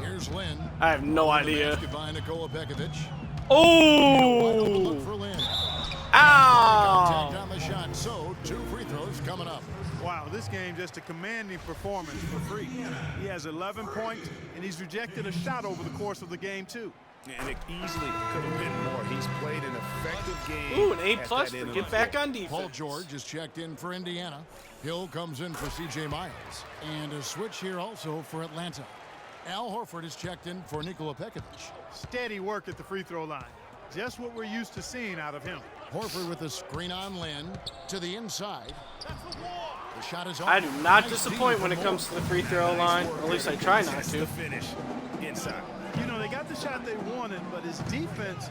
Here's Lynn. I have no idea. Goodbye, Nikola Pekovic. Oh! Look for Lynn. Ow! Contact on the shot. So 2 free throws coming up. Wow, this game just a commanding performance for Freak. He has 11 points, and he's rejected a shot over the course of the game, too. And it easily could have been more. He's played an effective game. Ooh, an A+ at for that end of get the back floor. on defense. Paul George is checked in for Indiana. Hill comes in for CJ Miles. And a switch here also for Atlanta. Al Horford is checked in for Nikola Pekovic. Steady work at the free throw line. Just what we're used to seeing out of him. Horford with a screen on Lynn to the inside. The shot is on. I do not Nice disappoint D when it from comes to the free throw line. Or at least I try not That's to. the finish inside. You know, they got the shot they wanted, but his defense,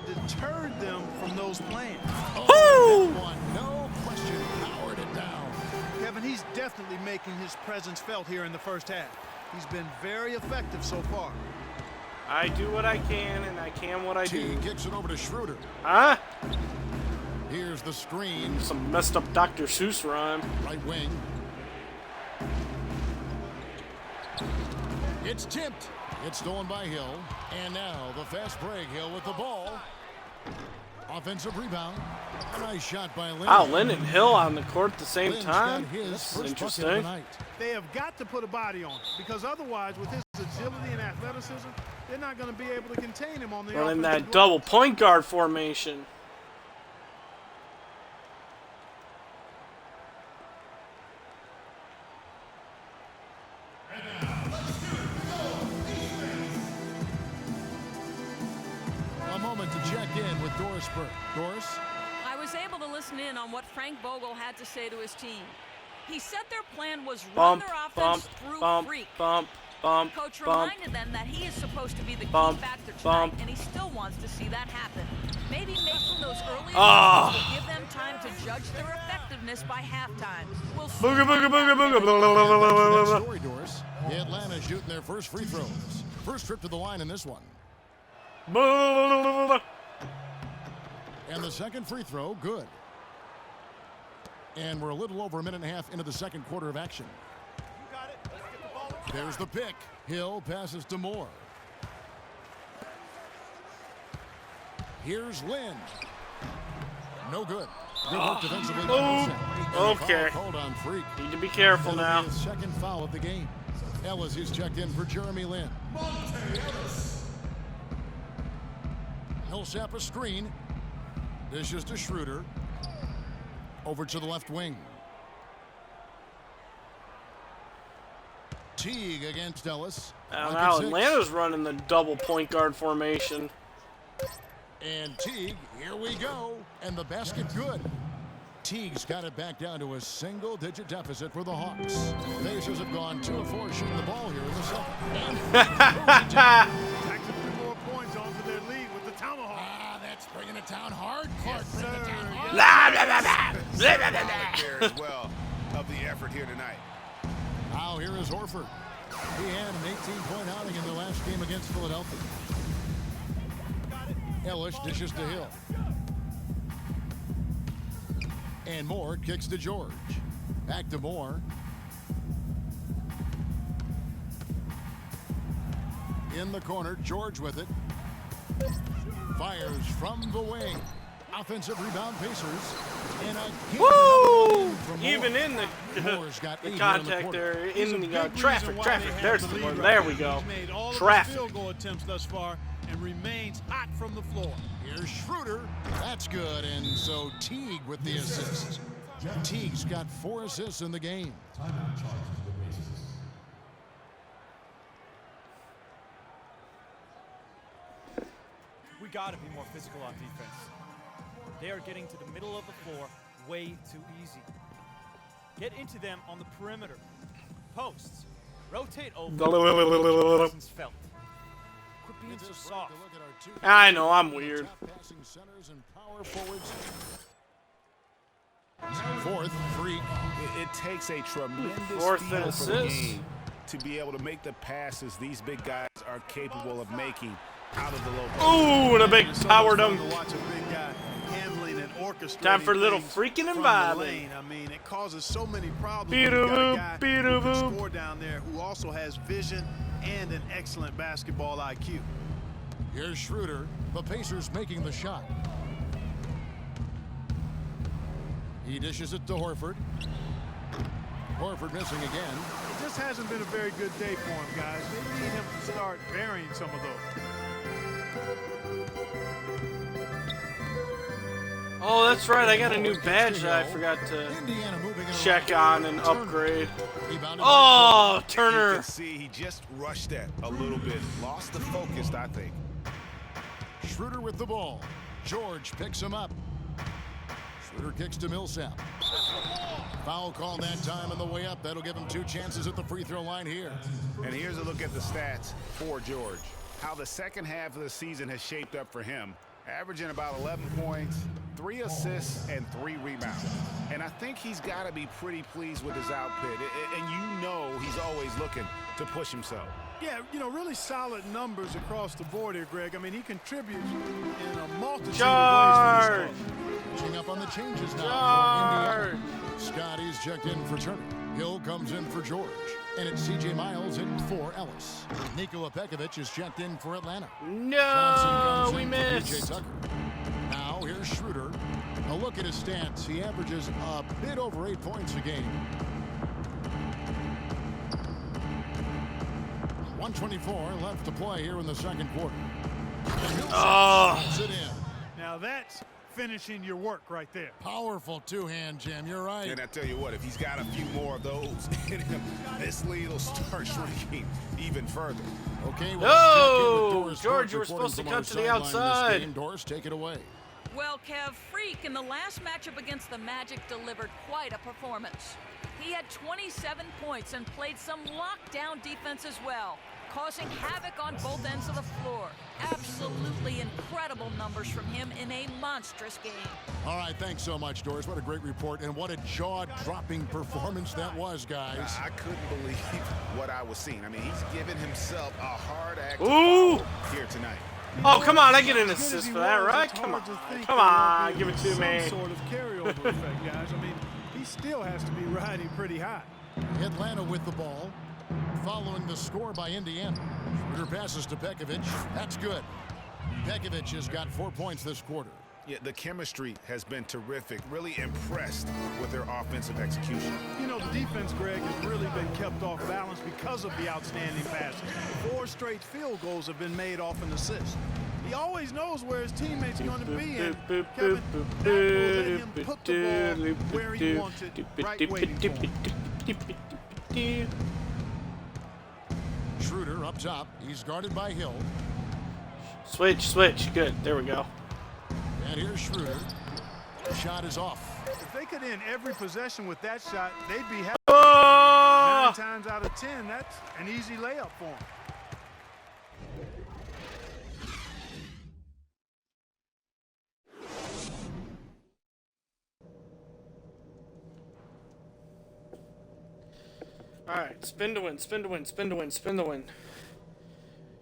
deterred them from those plans. Moore. That one, no question, powered it down. Kevin, he's definitely making his presence felt here in the first half. He's been very effective so far. I do what I can, and I can what I T do. kicks it over to Schroeder. Huh? Here's the screen. Some messed up Dr. Seuss rhyme. Right wing. It's tipped. It's stolen by Hill. And now the fast break. Hill with the ball. Offensive rebound. A nice shot by Lynn. Wow, Lynn and Hill on the court at the same Lynn's time. got his That's They first bucket of the interesting. night. have got to put a body on him, because otherwise, with his agility and athleticism, they're not going to be able to contain him on the Running offensive that glass. double point guard formation. A moment to check in with Doris Burke. Doris? I was able to listen in on what Frank Vogel had to say to his team. He said their plan was run Bump, their bump, offense through bump, Freak. bump, bump, Coach bump. reminded them that he is supposed to be the key Bump, factor tonight, bump. and he still wants to see that happen. Maybe making those early Ah. adjustments will give them time to judge their effectiveness by halftime. We'll see. Booga, booga, booga, booga, blah, blah, blah, blah, blah, blah, blah. Story, Doris. Atlanta shooting their first free throws. First trip to the line in this one. Blah, blah, blah, blah, blah. And the second free throw, good. And we're a little over a minute and a half into the second quarter of action. There's the pick. Hill passes to Moore. Here's Lynn. No good. Good work defensively by Wilson. And a Okay. foul called on Freak. Need to be careful That'll now. be his second foul of the game. Ellis is checked in for Jeremy Lin. Millsap a screen. Dishes to Schroeder. Over to the left wing. Teague against Ellis. Now Bucket six. Atlanta's running the double point guard formation. And Teague, here we go. And the basket good. Teague's got it back down to a single-digit deficit for the Hawks. Pacers have gone 2 of 4 shooting the ball here in the second. And Tacks a few more points onto their lead with the tomahawk. that's bringing it down hard. Clark bringing it down hard. Blah, blah, blah, blah. Blah, blah, blah, blah. There as well of the effort here tonight. Now here is Horford. He had an 18-point outing in the last game against Philadelphia. Ellis dishes to Hill. And Moore kicks to George. Back to Moore. In the corner, George with it. Fires from the wing. Offensive rebound, Pacers. And woo! Even in the contact there, in the traffic. There's the one. There we go. Traffic. Field goal attempts thus far and remains hot from the floor. Here's Schroeder. That's good. And so Teague with the assist. Teague's got 4 assists in the game. We got to be more physical on defense. They are getting to the middle of the floor way too easy. Get into them on the perimeter. Posts. Rotate over. Felt. Quit being so soft. I know, I'm weird. Fourth, free. It takes a tremendous Fourth feel and for the assist. game to be able to make the passes these big guys are capable of making out of the low. Ooh, and a big power dunk. To watch a big guy handling and orchestrating. Time for a little things freaking from the environment. lane. I mean, it causes so many problems. Beat-a-boop, When you got a guy who can score down there who also has vision and an excellent basketball IQ. Here's Schroeder. The Pacers making the shot. He dishes it to Horford. Horford missing again. It just hasn't been a very good day for him, guys. They need him to start burying some of those. Oh, that's right. I got a new badge that I forgot to check on and upgrade. Oh, Turner. You can see he just rushed that a little bit. Lost the focus, I think. Schroeder with the ball. George picks him up. Schroeder kicks to Millsap. Foul call that time on the way up. That'll give him 2 chances at the free throw line here. And here's a look at the stats for George. How the second half of the season has shaped up for him. Averaging about 11 points, 3 assists, and 3 rebounds. And I think he's got to be pretty pleased with his output. And you know he's always looking to push himself. Yeah, you know, really solid numbers across the board here, Greg. I mean, he contributes in a multitude Charge! of ways for this Catching up on the changes now Charge! for Indiana. Scotty's checked in for Turner. Hill comes in for George. And it's C.J. Miles in for Ellis. Nikola Pekovic is checked in for Atlanta. No, we PJ missed. Tucker. Now here's Schroeder. A look at his stats. He averages a bit over 8 points a game. 124 left to play here in the second quarter. Oh. It in. Now that's finishing your work right there. Powerful two-hand jam. You're right. And I tell you what, if he's got a few more of those in him, this lead will start shrinking even further. Okay, Oh, George, you were supposed to cut to the outside. Doris, take it away. Well, Kev, Freak in the last matchup against the Magic delivered quite a performance. He had 27 points and played some lockdown defense as well, causing havoc on both ends of the floor. Absolutely incredible numbers from him in a monstrous game. All right, thanks so much, Doris. What a great report, and what a jaw-dropping performance that was, guys. I couldn't believe what I was seeing. I mean, he's given himself a hard act to Ooh. follow here tonight. Oh, come on. I get an assist for that, right? Come on. Come on. Give it to me. Some sort of carryover effect, guys. I mean, he still has to be riding pretty high. Atlanta with the ball, following the score by Indiana. Schroeder passes to Pekovic. That's good. Pekovic has got 4 points this quarter. Yeah, the chemistry has been terrific. Really impressed with their offensive execution. You know, the defense, Greg, has really been kept off balance because of the outstanding passing. 4 straight field goals have been made off an assist. He always knows where his teammates are going to be, and Kevin, that will let him put the ball where he wants it, right waiting for him. Schroeder up top. He's guarded by Hill. Switch. Good. There we go. And here's Schroeder. The shot is off. If they could end every possession with that shot, they'd be happy. Oh! 9 times out of 10, that's an easy layup for them. All right. Spin to win.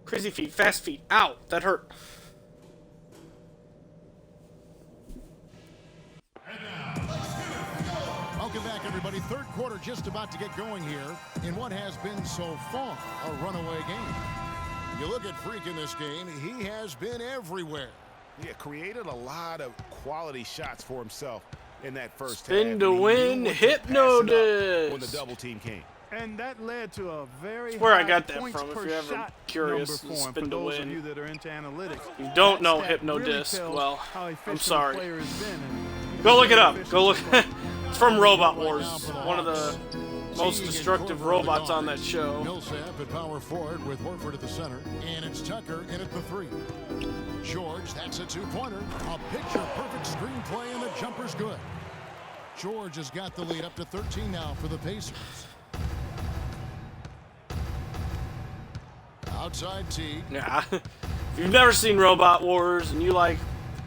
Crazy feet. Fast feet. Ow. That hurt. Welcome back, everybody. Third quarter just about to get going here in what has been so far a runaway game. You look at Freak in this game, he has been everywhere. Yeah, created a lot of quality shots for himself in that first Spin half. to He knew win, when to pass it up Hypnodisc. when the double team came. And that led to a very That's where I high got that points from, if per you're ever shot curious. number for him, Spin for to those win. of you that are into analytics. You don't That know stat really Hypnodisc, tells well, how I'm efficient sorry. the player has been, and Go look it up. efficient Go look. so far. It's from Robot Wars, one of the most destructive robots on that show. Millsap at power forward with Horford at the center. And it's Tucker in at the 3. George, that's a 2-pointer. A picture-perfect screenplay, and the jumper's good. George has got the lead up to 13 now for the Pacers. Outside Teague. Yeah. If you've never seen Robot Wars and you like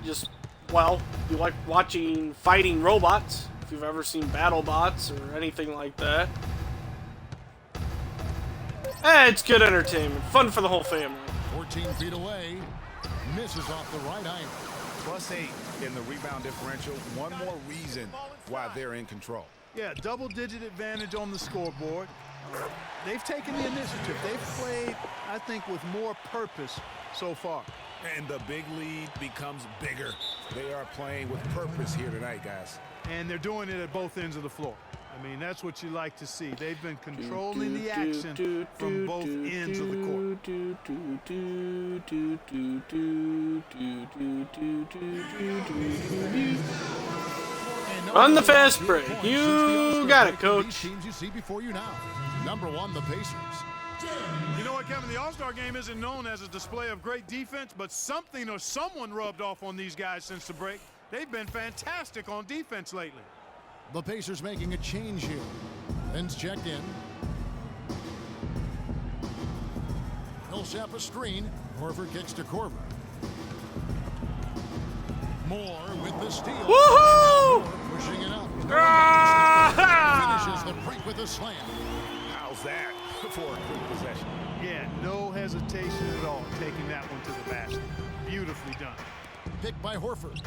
you like watching fighting robots, if you've ever seen BattleBots or anything like that, it's good entertainment. Fun for the whole family. 14 feet away. Misses off the right iron. +8 in the rebound differential. One more reason why they're in control. Yeah, double-digit advantage on the scoreboard. They've taken the initiative. They've played, I think, with more purpose so far. And the big lead becomes bigger. They are playing with purpose here tonight, guys. And they're doing it at both ends of the floor. I mean, that's what you like to see. They've been controlling the action from both ends of the court. On the fast break. You got it, coach. Teams you see before you now. Number 1, the Pacers. You know what, Kevin? The All-Star game isn't known as a display of great defense, but something or someone rubbed off on these guys since the break. They've been fantastic on defense lately. The Pacers making a change here. Ben's checked in. Millsap a screen. Horford kicks to Korver. Moore with the steal. Woohoo! Pushing it up. Ah! Finishes the break with a slam. How's that for a quick possession? Yeah, no hesitation at all taking that one to the basket. Beautifully done. Picked by Horford.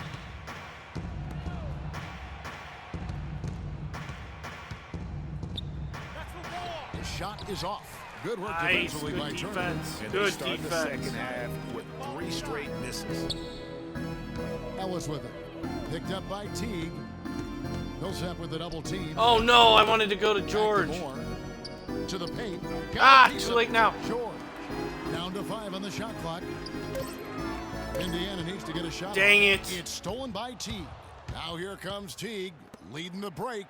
His shot is off. Good work Nice, defensively good by Turner. defense. And they Good start the defense. second half with 3 straight misses. Ellis with it. Picked up by Teague. Millsap with the double team. Oh no, I wanted to go to Back to George. Moore. To the paint. Too late now. George. Down to 5 on the shot clock. Indiana needs to get a shot. Dang off. it. It's stolen by Teague. Now here comes Teague, leading the break.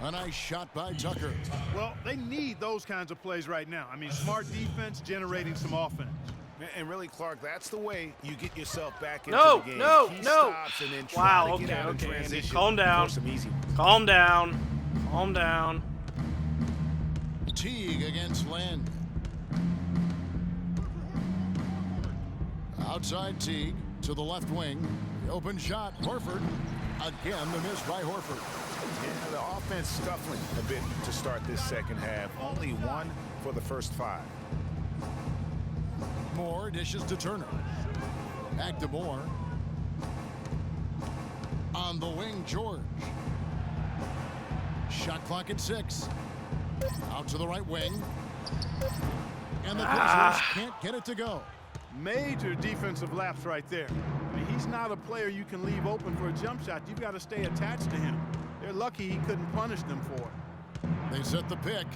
A nice shot by Tucker. Well, they need those kinds of plays right now. I mean, smart defense generating some offense. And really, Clark, that's the way you get yourself back into No, the game. no, Key no. stops and then try Wow, to get out in okay, Andy. transition Calm down. for some easy. Calm down. Calm down. Teague against Len. Outside Teague to the left wing. The open shot, Horford. Again, the miss by Horford. Yeah, the offense scuffling a bit to start this second half. Only 1 for the first 5. Moore dishes to Turner. Back to Moore. On the wing, George. Shot clock at 6. Out to the right wing. And the Pacers can't get it to go. Major defensive lapse right there. I mean, he's not a player you can leave open for a jump shot. You've got to stay attached to him. They're lucky he couldn't punish them for it. They set the pick.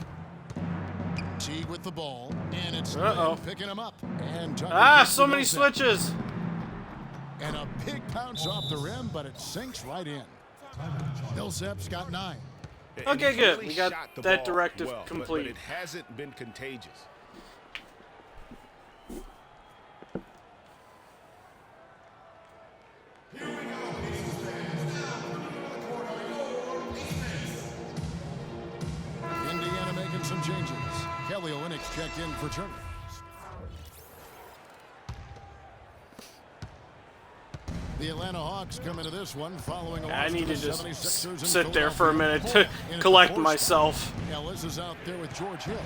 Teague with the ball, and it's Uh-oh. Lynn picking him up. And Tucker gets So the many Millsap. switches. And a big bounce off the rim, but it sinks right in. Millsap's got 9. And Okay, he's good. really We got shot the that ball directive well, but complete. it hasn't been contagious. Indiana making some changes. Kelly Olynyk's checked in for Turner. The Atlanta Hawks come into this one following a I loss need to to the just 76ers in sit there for a minute to Philadelphia. In at the collect 4 myself. spot. Ellis is out there with George Hill.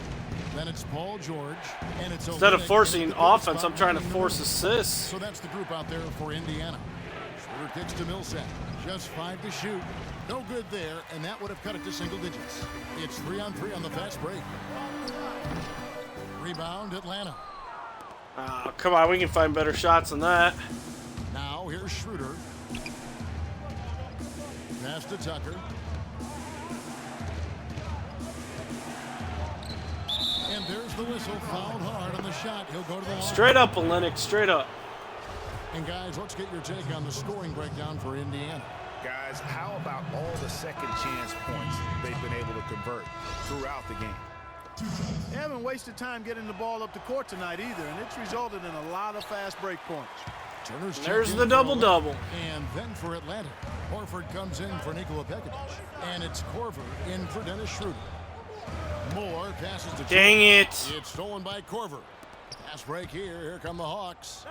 Then it's Paul George, and it's Instead of Olynyk forcing in at the third offense, spot I'm trying to behind the force middle. assists. So that's the group out there for Indiana. Schroeder kicks to Millsap. Just 5 to shoot. No good there, and that would have cut it to single digits. It's 3-on-3 on the fast break. Rebound, Atlanta. Oh, come on, we can find better shots than that. Now here's Schroeder. Pass to Tucker. And there's the whistle. Fouled hard on the shot. He'll go to the line. Straight up, Olenek, straight up. And guys, let's get your take on the scoring breakdown for Indiana. Guys, how about all the second chance points they've been able to convert throughout the game? They haven't wasted time getting the ball up the court tonight either, and it's resulted in a lot of fast break points. Turner's There's the double-double. And then for Atlanta, Horford comes in for Nikola Pekovic. And it's Korver in for Dennis Schroeder. Moore passes to Dang it. It's stolen by Korver. Pass break here. Here come the Hawks.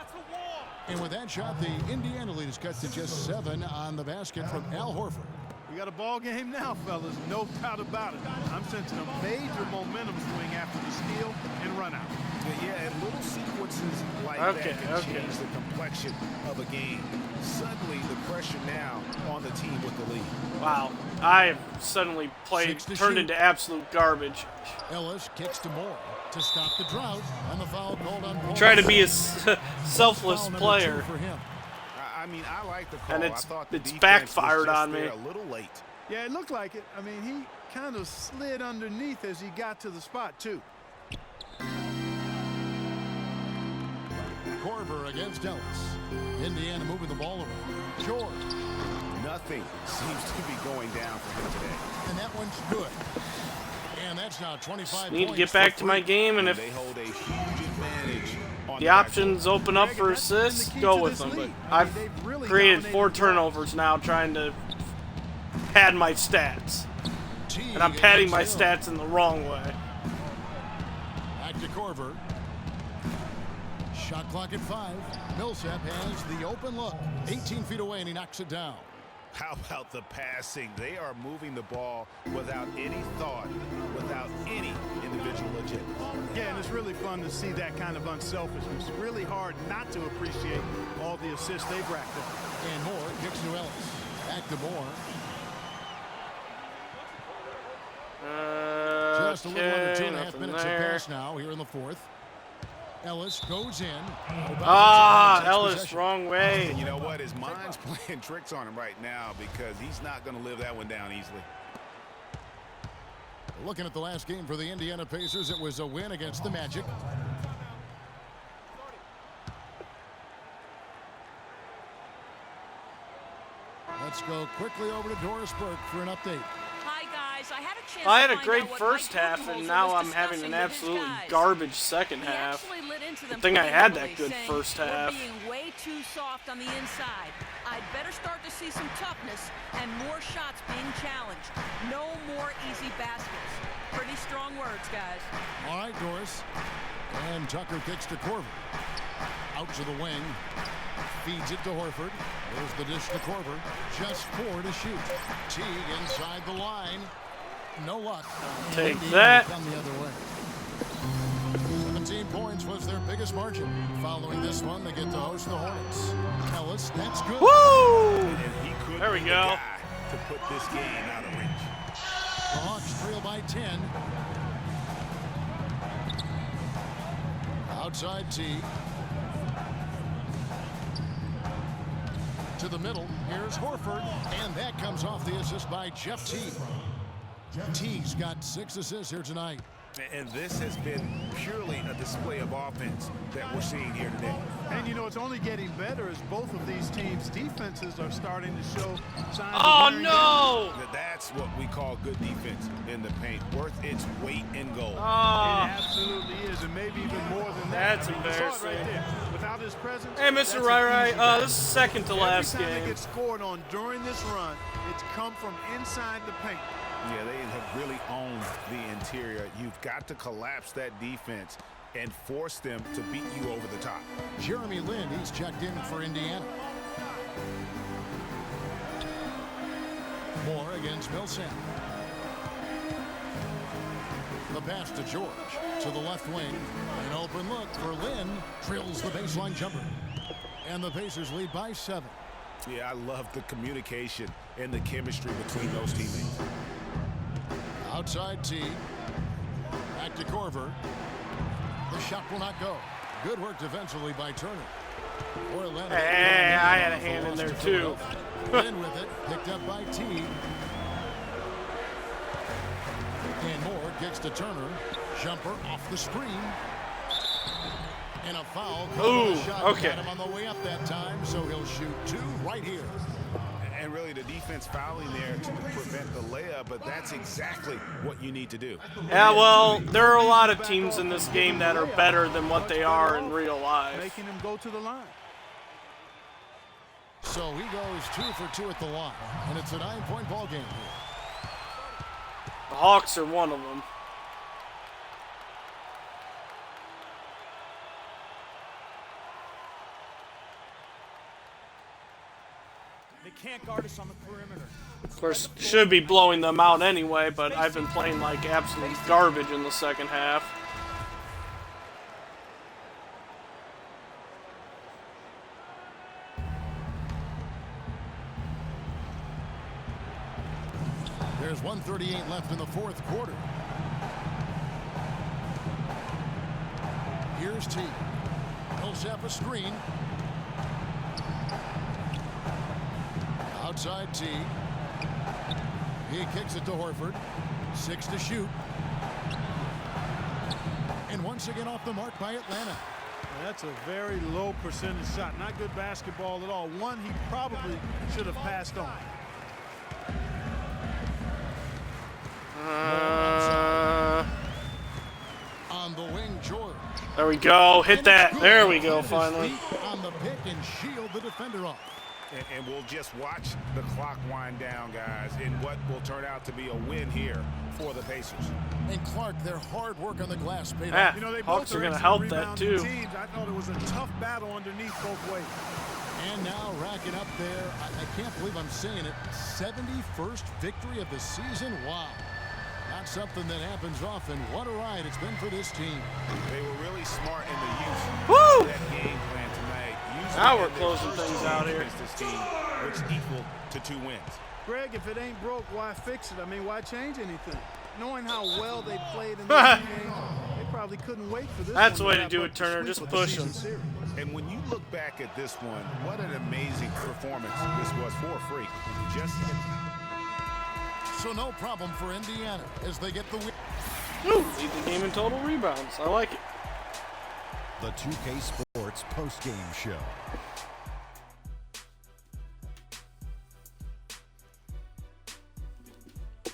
And with that shot, the Indiana lead is cut to just 7 on the basket from Al Horford. We got a ball game now, fellas. No doubt about it. I'm sensing a major momentum swing after the steal and run out. Yeah, and little sequences like that can change the complexion of a game. Suddenly, the pressure now on the team with the lead. Wow, I suddenly turned into absolute garbage. Ellis kicks to Moore to stop the drought, and the foul called on Paul. Try to be a selfless player. For him. I mean, I like the call. And I thought the it's defense backfired was just on me. there a little late. Yeah, it looked like it. I mean, he kind of slid underneath as he got to the spot, too. Korver against Ellis. Indiana moving the ball around. George. Nothing seems to be going down for him today. And that one's good. And that's now 25 Need to points get back for to my free. game, and if They hold a huge advantage on the options open up for assists, go with them. But I've created 4 turnovers now trying to pad my stats. And I'm padding my stats in the wrong way. Back to Korver. Shot clock at 5. Millsap has the open look. 18 feet away, and he knocks it down. How about the passing? They are moving the ball without any thought, without any individual agenda. Yeah, and it's really fun to see that kind of unselfishness. Really hard not to appreciate all the assists they've racked up. And Moore kicks to Ellis. Back to Moore. Just a little under 2.5 minutes have passed now here in the 4th. Ellis goes in. Ellis, possession. wrong way. And you know what? His mind's playing tricks on him right now because he's not going to live that one down easily. Looking at the last game for the Indiana Pacers, it was a win against the Magic. Let's go quickly over to Doris Burke for an update. Hi, guys. I had a chance I had to a find great out what first Mike half, Budenholzer and now was I'm having discussing an with his absolutely guys. garbage second He half. actually lit into them Good thing I pretty had that heavily, good saying, first half. "We're being way too soft on the inside. I'd better start to see some toughness and more shots being challenged. No more easy baskets." Pretty strong words, guys. All right, Doris. And Tucker kicks to Korver. Out to the wing. Feeds it to Horford. There's the dish to Korver. Just 4 to shoot. Teague inside the line. No luck. Take Indiana that. come the other way. 17 points was their biggest margin. Following this one, they get to host the Hornets. Ellis, that's good. Woo! And he could There we be go. the guy to put this game out of reach. The Hawks trail by 10. Outside Teague. To the middle. Here's Horford. And that comes off the assist by Jeff Teague. Teague's got 6 assists here tonight. And this has been purely a display of offense that we're seeing here today. And you know, it's only getting better as both of these teams' defenses are starting to show signs Oh, of wearing no! That's what we call good defense in the paint, worth its weight in gold. It Oh, absolutely is, and maybe even more than That's that. I mean, you saw it right embarrassing. there. Without his presence, hey, Mr. that's an Rai easy Rai, game. this is second to last Every time game. they get scored on during this run, it's come from inside the paint. Yeah, they have really owned the interior. You've got to collapse that defense and force them to beat you over the top. Jeremy Lin, he's checked in for Indiana. Moore against Millsap. The pass to George. To the left wing. An open look for Lin. Drills the baseline jumper. And the Pacers lead by 7. Yeah, I love the communication and the chemistry between those teammates. Outside T. Back to Korver. The shot will not go. Good work defensively by Turner. Orlando. Hey, I had a hand in there too. In with it, picked up by Teague. And Moore kicks to Turner. Jumper off the screen. And a foul. Ooh, okay. Got him on the way up that time, so he'll shoot 2 right here. And really the defense fouling there to prevent the layup, but that's exactly what you need to do. Yeah, well, there are a lot of teams in this game that are better than what they are in real life. Making him go to the line. So he goes 2 for 2 at the line, and it's a 9-point ball game here. The Hawks are one of them. They can't guard us on the perimeter. Of course, should be blowing them out anyway, but I've been playing like absolute garbage in the second half. There's 1:38 left in the fourth quarter. Here's T. He'll set a screen. Outside T. He kicks it to Horford. 6 to shoot. And once again off the mark by Atlanta. That's a very low percentage shot. Not good basketball at all. One he probably should have passed on. On the wing, George. There we go. Hit that. There we go, finally. On the pick and shield the defender off. And we'll just watch the clock wind down, guys, in what will turn out to be a win here for the Pacers. And Clark, their hard work on the glass paid Ah, off. You know, they Hawks both are going to excellent help that rebounding too. teams. I thought it was a tough battle underneath both ways. And now racking up there, I can't believe I'm saying it, 71st victory of the season. Wow. Not something that happens often. What a ride it's been for this team. They were really smart in the use Woo! of that game plan tonight. Using Now it we're in their closing first things two out games here. against this team, which equal to 2 wins. Greg, if it ain't broke, why fix it? I mean, why change anything? Knowing how well they played in this game, they probably couldn't wait for this. That's the one way to wrap do up it, the Turner. sweep Just of the push season them. series. And when you look back at this one, what an amazing performance this was for a Freak. Just So no problem for Indiana as they get the win. Woo! Lead the game in total rebounds. I like it. The 2K Sports postgame show.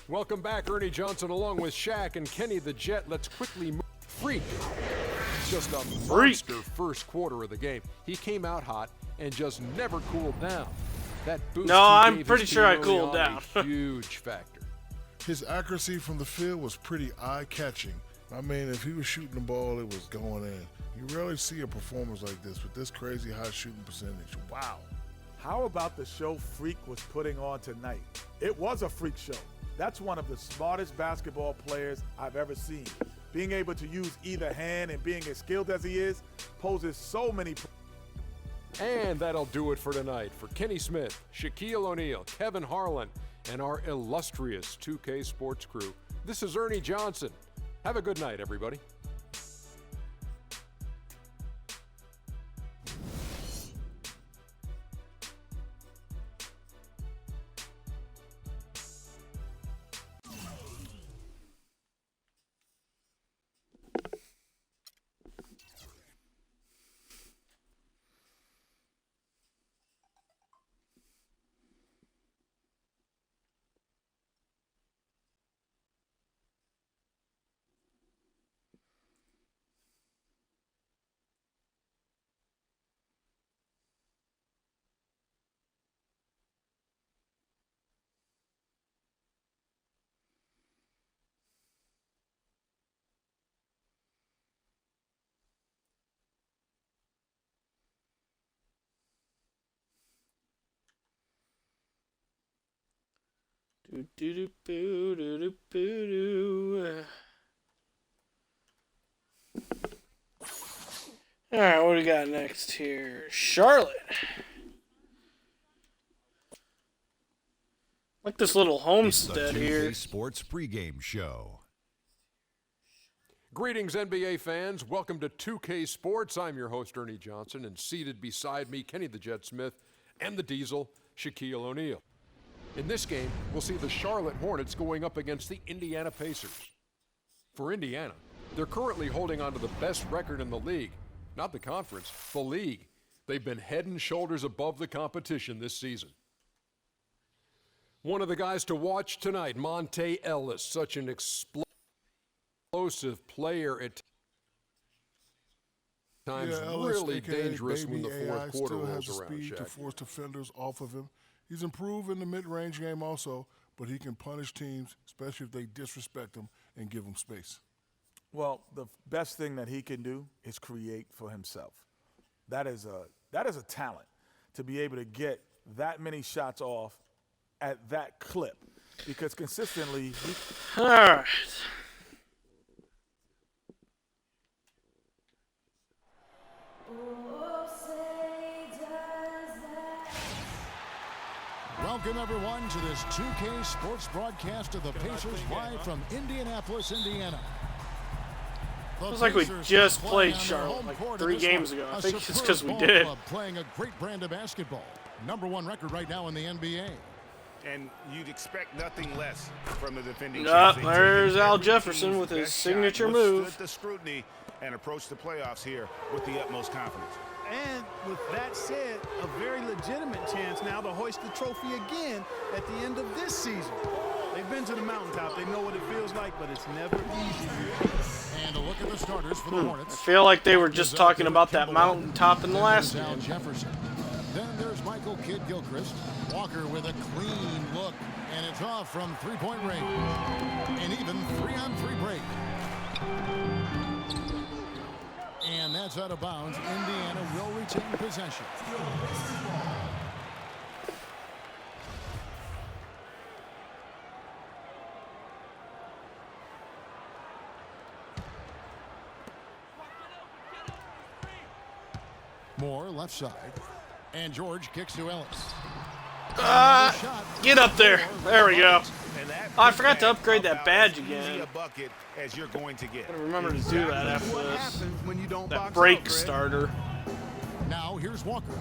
Welcome back, Ernie Johnson, along with Shaq and Kenny the Jet. Let's quickly move. Freak. Just a monster first quarter of the game. He came out hot and just never cooled down. That boost No, he I'm gave pretty his sure I team early cooled on, down. a huge factor. His accuracy from the field was pretty eye-catching. I mean, if he was shooting the ball, it was going in. You rarely see a performance like this with this crazy high shooting percentage. Wow. How about the show Freak was putting on tonight? It was a freak show. That's one of the smartest basketball players I've ever seen. Being able to use either hand and being as skilled as he is poses so many. And that'll do it for tonight. For Kenny Smith, Shaquille O'Neal, Kevin Harlan, and our illustrious 2K Sports crew, this is Ernie Johnson. Have a good night, everybody. Do do do boo do do boo do. All right, what do we got next here? Charlotte. Like this little It's homestead the 2K here. Sports pregame show. Greetings, NBA fans. Welcome to 2K Sports. I'm your host, Ernie Johnson, and seated beside me, Kenny the Jet Smith, and the Diesel, Shaquille O'Neal. In this game, we'll see the Charlotte Hornets going up against the Indiana Pacers. For Indiana, they're currently holding on to the best record in the league. Not the conference, the league. They've been head and shoulders above the competition this season. One of the guys to watch tonight, Monte Ellis, such an explosive player at times, Ellis, really AKA dangerous when the Baby fourth AI, quarter still has rolls the around. speed to Shaq. force defenders off of him. He's improved in the mid-range game also, but he can punish teams, especially if they disrespect him and give him space. Well, the best thing that he can do is create for himself. That is a talent, to be able to get that many shots off at that clip, because consistently All right. Welcome, everyone, to this 2K Sports broadcast of the Pacers live from Indianapolis, Indiana. Feels like we just played Charlotte like 3 games ago. I think it's because we did. Playing a great brand of basketball. #1 record right now in the NBA. And you'd expect nothing less from the defending Yup, champions. there's Taking Al every Jefferson team's with his best shot, signature withstood move. the scrutiny and approached the playoffs here with the utmost confidence. And with that said, a very legitimate chance now to hoist the trophy again at the end of this season. They've been to the mountaintop. They know what it feels like, but it's never easy here. And a look at the starters for the I Hornets. feel like they were just talking about that mountaintop in the last Al game. Jefferson. Then there's Michael Kidd-Gilchrist. Walker with a clean look, and it's off from three-point range. An even 3-on-3 break. And that's out of bounds. Indiana will retain possession. Moore left side. And George kicks to Ellis. Get up there. There we go. And that Oh, I forgot to puts upgrade that about badge as easy again. a bucket as you're going to get. Gotta remember to do that after What this. happens when you don't That box break out, Greg? starter. Now here's Walker.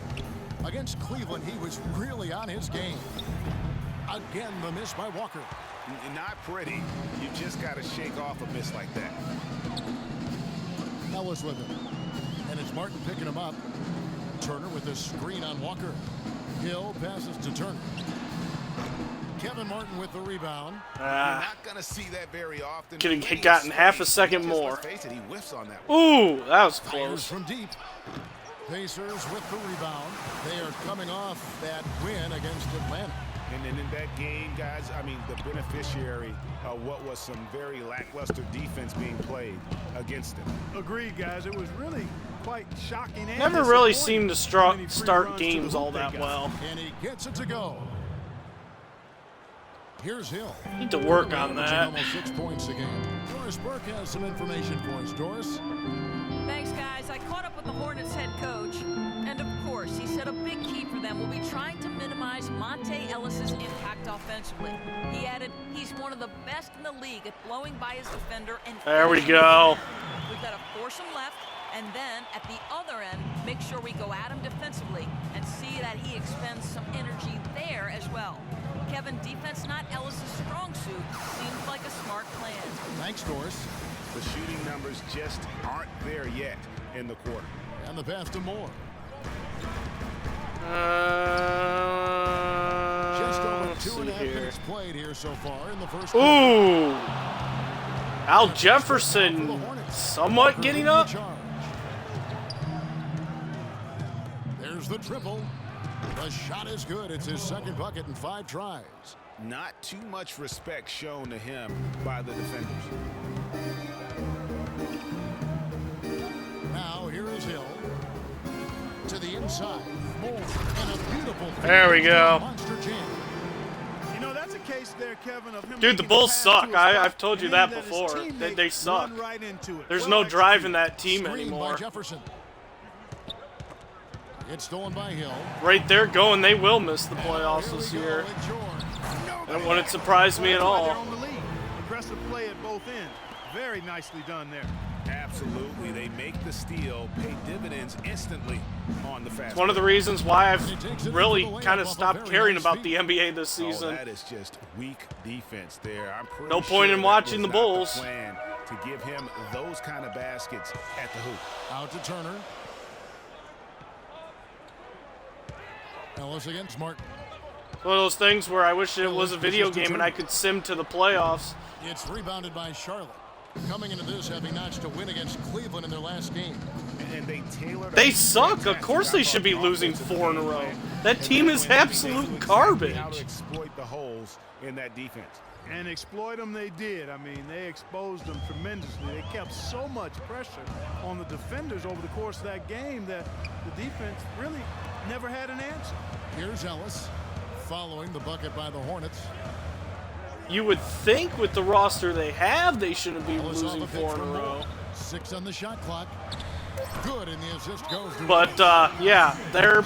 Against Cleveland, he was really on his game. Again, the miss by Walker. Not pretty. You just got to shake off a miss like that. Ellis with him. And it's Martin picking him up. Turner with a screen on Walker. Hill passes to Turner. Kevin Martin with the rebound. You're not going to see that very often. Could have gotten half a second Just more. let's face it, he whiffs on that one. Ooh, that was Fires close. from deep. Pacers with the rebound. They are coming off that win against Atlanta. And then in that game, guys, I mean, the beneficiary of what was some very lackluster defense being played against them. Agreed, guys. It was really quite shocking. And Never really disappointing seemed to how many free start runs to the games hoop all they that got. well. And he gets it to go. Here's Hill. Need to work on Averaging that. almost 6 points a game. Doris Burke has some information for us. Doris? Thanks, guys. I caught up with the Hornets head coach, and of course, he said a big key for them will be trying to minimize Monte Ellis's impact offensively. He added, he's one of the best in the league at blowing by his defender and There we finishing go. the rim. We've got to force him left, and then at the other end, make sure we go at him defensively and see that he expends some energy there as well. Kevin, defense not Ellis' strong suit. Seems like a smart plan. Thanks, Doris. The shooting numbers just aren't there yet in the quarter. And the pass to Moore. Just over Let's 2.5 see here. minutes played here so far in the first Ooh. Al for the Jefferson Hornets. somewhat Walker getting leading the up. charge. There's the triple. The shot is good. It's his second bucket in 5 tries. Not too much respect shown to him by the defenders. Now here is Hill. To the inside. Moore. And a beautiful. There we go. Monster jam. You know, that's a case there, Kevin, of him Dude, the making Bulls pass suck. to a spot I've told you and that then let his before. teammate They suck. run right into it. There's Well no drive executed. in that team Screen by anymore. Jefferson. It's stolen by Hill. Right there going, they will miss the playoffs Here this we go year. with George. That wouldn't surprise me at That's why all. they're on the lead. Aggressive play at both ends. Very nicely done there. Absolutely. They make the steal, pay dividends instantly on the fast. It's one of the reasons why I've really kind of stopped caring about the NBA this season. That is just weak defense there. I'm pretty No point in watching the Bulls. Plan to give him those kind of baskets at the hoop. Out to Turner. Ellis against Martin. One of those things where I wish it was a video game and I could sim to the playoffs. It's rebounded by Charlotte. Coming into this, having notched a win against Cleveland in their last game. And they suck. Of course they should be losing 4 in a row. That team is absolute garbage. How to exploit the holes in that defense. And exploit them they did. I mean, they exposed them tremendously. They kept so much pressure on the defenders over the course of that game that the defense really never had an answer. Here's Ellis following the bucket by the Hornets. You would think with the roster they have, they shouldn't be losing 4 in a row. 6 on the shot clock. Good, and the assist goes to but yeah, they're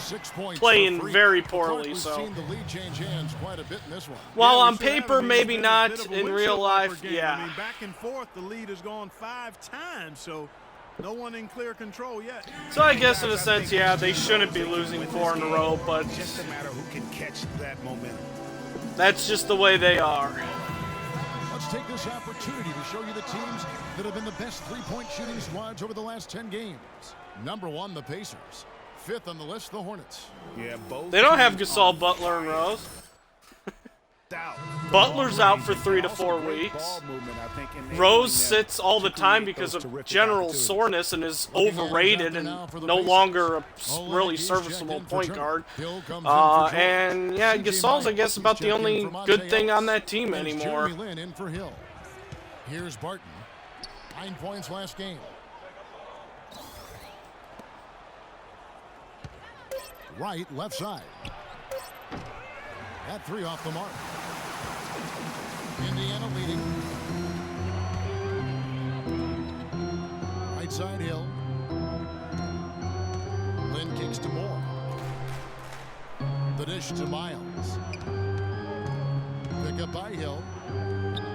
playing very poorly. So seen the lead change hands quite a bit in this one. While on paper, maybe not. In real life, yeah. I mean, back and forth, the lead has gone 5 times, so no one in clear control yet. So I guess in a sense, yeah, they shouldn't be losing 4 in a row, but just a matter who can catch that momentum. That's just the way they are. Let's take this opportunity to show you the teams that have been the best three-point shooting squads over the last 10 games. Number 1, the Pacers. 5th on the list, the Hornets. Yeah, both. They don't have Gasol, Butler, and Rose. Butler's out for 3 to 4 weeks. Rose sits all the time because of general soreness and is overrated and no longer a really serviceable point guard. And yeah, Gasol's, I guess, about the only good thing on that team anymore. Here's Barton. 9 points last game. Right, left side. That 3 off the mark. Indiana leading. Right side, Hill. Lynn kicks to Moore. The dish to Miles. Pick up by Hill.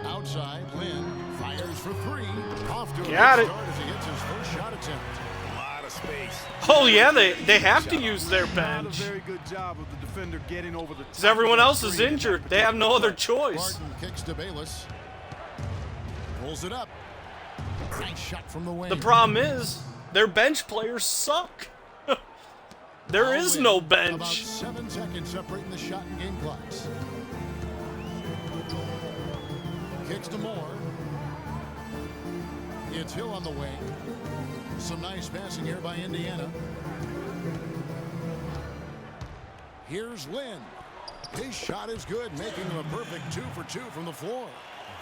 Outside, Lynn fires for 3. Off to a Got it. start as he gets his first shot attempt. A lot of space. Oh yeah, they have to use their bench. Not a very good job of the defender getting over the top. Because everyone else is injured. They have no other choice. Barton kicks to Bayless. Pulls it up. Nice shot from the wing. The problem is, their bench players suck. There is no bench. About 7 seconds separating the shot and game clocks. Kicks to Moore. It's Hill on the wing. Some nice passing here by Indiana. Here's Lynn. His shot is good, making him a perfect 2 for 2 from the floor.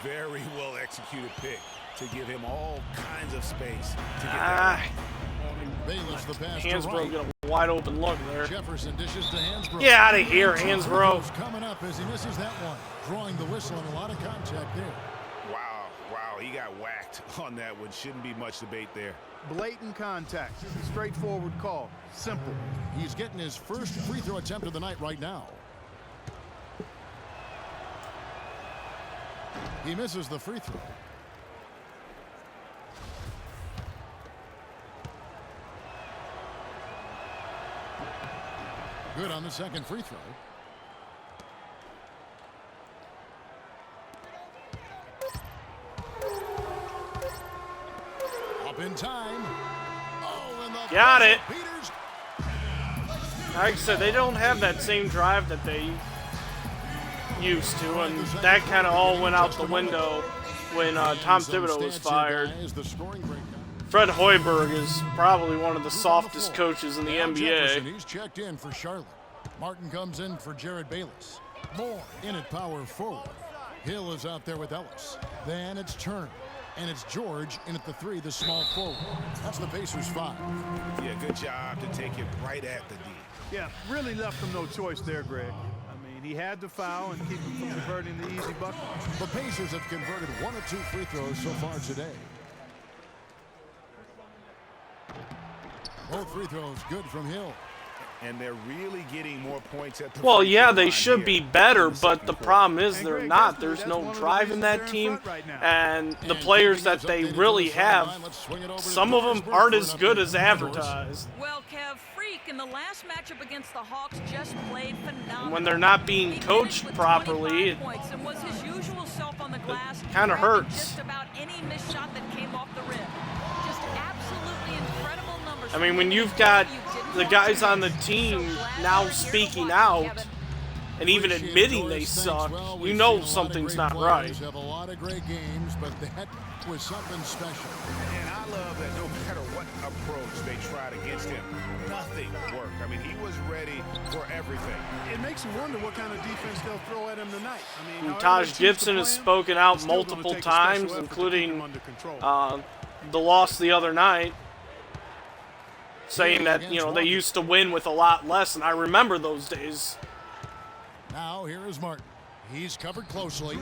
Very well executed pick to give him all kinds of space to get that. Bayless the pass Hansbrough to get a wide open look there. Jefferson dishes to Hansbrough. Get out of here, Hansbrough. Coming up as he misses that one. Drawing the whistle and a lot of contact there. Wow, he got whacked on that one. Shouldn't be much debate there. Blatant contact. Straightforward call. Simple. He's getting his first free throw attempt of the night right now. He misses the free throw. Good on the second free throw. Up in time. Oh, and the Got it. Peters. Like I said, they don't have that same drive that they used to, and that kind of all went out the window when Tom Thibodeau was fired. Fred Hoiberg is probably one of the softest coaches in the NBA. He's checked in for Charlotte. Martin comes in for Jared Bayless. Moore in at power forward. Hill is out there with Ellis. Then it's Turner. And it's George in at the 3, the small forward. That's the Pacers 5. Yeah, good job to take it right at the D. Yeah, really left him no choice there, Greg. I mean, he had to foul and keep him from converting the easy bucket. The Pacers have converted 1 of 2 free throws so far today. Both free throws good from Hill. and they're really getting more points at the Well, free yeah, throw they line should here be in better, the but second the quarter. problem is And they're Greg, not. that's There's one no of the drive in reasons that they're in team, front right now. and the And players keeping us that they updated really from the have, sideline, let's swing it over to some of them Dorisburg aren't for an as good update as from Doris. advertised. Well, Kev, Freak in the last matchup against the Hawks just played phenomenal. And when they're not being He coached finished with properly, 25 points and was his usual self on the glass. kinda grabbing hurts. Just about any missed shot that came off the rim. Just absolutely incredible numbers. I mean, from when him. you've got You didn't the want guys to on the miss. team So glad now you're here to speaking watch, out Kevin. and even Appreciate admitting it, they Doris. suck, Thanks. Well, you we've know seen a lot of something's great not players right. Have a lot of great games, but that was something special. And I love that no matter what approach they tried against him, nothing worked. I mean, he was ready for everything. It makes you wonder what kind of defense they'll throw at him tonight. I mean, And however they Taj choose to Gibson play has him, spoken out it's still gonna multiple take a special times, effort to keep including him under control. the loss the other night, saying that, you know, they used to win with a lot less, and I remember those days. Now here is Martin. He's covered closely.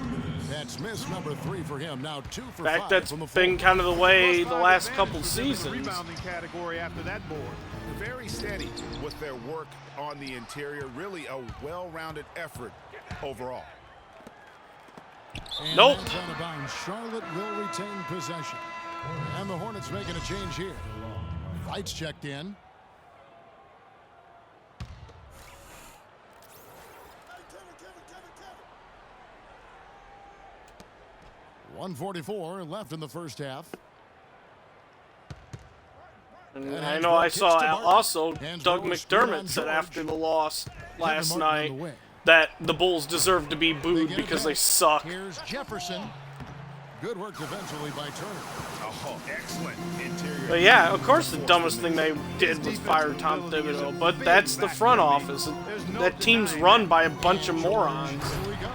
That's miss number 3 for him. Now 2 for In 5 fact, that's from the been floor. kind of the way the +5 last advantage couple for them in the seasons. rebounding category after that board. Very steady with their work on the interior. Really a well-rounded effort overall. And Nope. that's out of bounds. Charlotte will retain possession. And the Hornets making a change here. Lights checked in. .144 left in the first half. And I know I saw also Doug McDermott said after the loss last night that the Bulls deserve to be booed because they suck. Here's Jefferson. Good work defensively by Turner. Oh, excellent interior. But yeah, of course the dumbest thing they did was fire Tom Thibodeau, but that's the front office. That team's run by a bunch of morons. Here we go.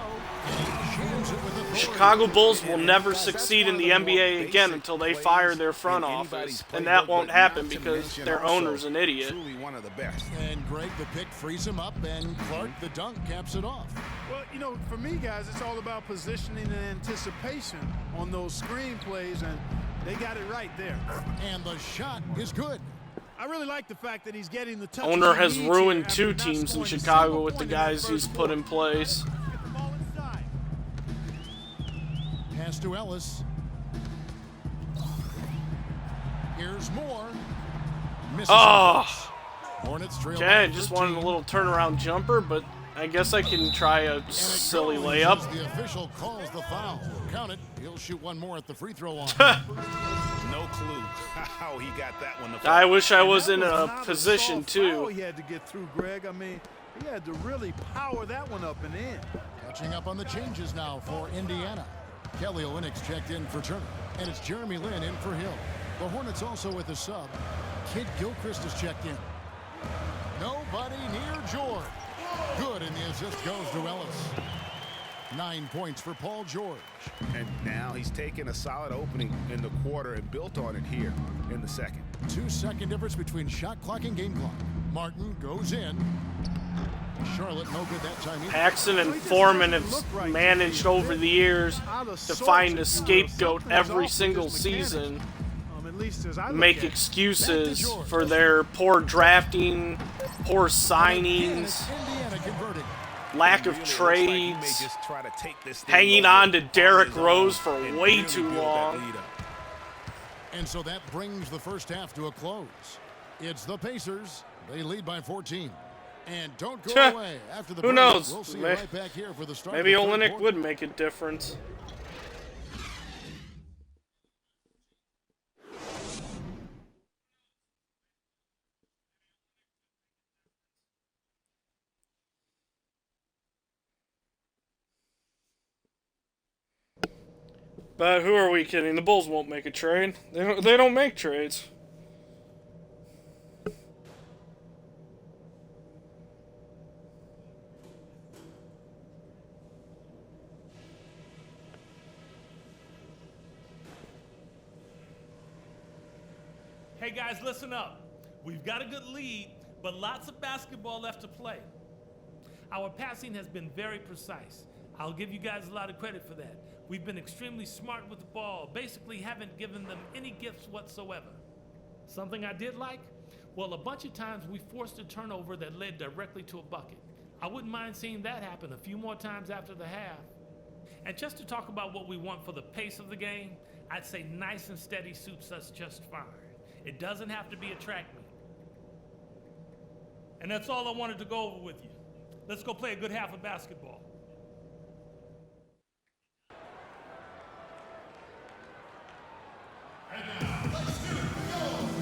Jams it with authority. Chicago Bulls will never succeed in the NBA again until they fire their front office, and that won't happen because their owner's an idiot. Truly one of the best. And Greg, the pick frees him up, and Clark, the dunk, caps it off. Well, you know, for me, guys, it's all about positioning and anticipation on those screen plays, and they got it right there. And the shot is good. I really like the fact that he's getting the touches Owner he has needs ruined here 2 after not teams in scoring a Chicago single with the point in that guys he's first put in quarter. place. Get the ball inside. Pass to Ellis. Here's Moore. Misses. Oh, Hornets trail okay, by I just 13. wanted a little turnaround jumper, but I guess I can try a And it silly goes layup. as the official calls the foul. Count it. He'll shoot one more at the free throw line. No clue how he got that one. I wish I was in That a not position soft foul too. he had to get through, Greg. I mean, he had to really power that one up and in. Catching up on the changes now for Indiana. Kelly Olynyk checked in for Turner. And it's Jeremy Lin in for Hill. The Hornets also with a sub. Kid Gilchrist is checked in. Nobody near George. Good, and the assist goes to Ellis. 9 points for Paul George. And now he's taken a solid opening in the quarter and built on it here in the second. 2-second difference between shot clock and game clock. Martin goes in. Charlotte no good that time either. Paxson and Foreman have managed over the years to find a scapegoat every single season, At least as I look make at it. excuses for their poor drafting, poor signings, Indiana converting. lack of Really looks like he may trades, just try to take this thing hanging over on to Derrick his own Rose for and way really too build that long. lead up. And so that brings the first half to a close. It's the Pacers. They lead by 14. And don't go away after the Who break. knows? We'll see you right back here for the start Maybe of the third Olynyk quarter. would make a difference. But who are we kidding? The Bulls won't make a trade. They don't make trades. Hey guys, listen up. We've got a good lead, but lots of basketball left to play. Our passing has been very precise. I'll give you guys a lot of credit for that. We've been extremely smart with the ball, basically haven't given them any gifts whatsoever. Something I did like? Well, a bunch of times we forced a turnover that led directly to a bucket. I wouldn't mind seeing that happen a few more times after the half. And just to talk about what we want for the pace of the game, I'd say nice and steady suits us just fine. It doesn't have to be a track meet. And that's all I wanted to go over with you. Let's go play a good half of basketball.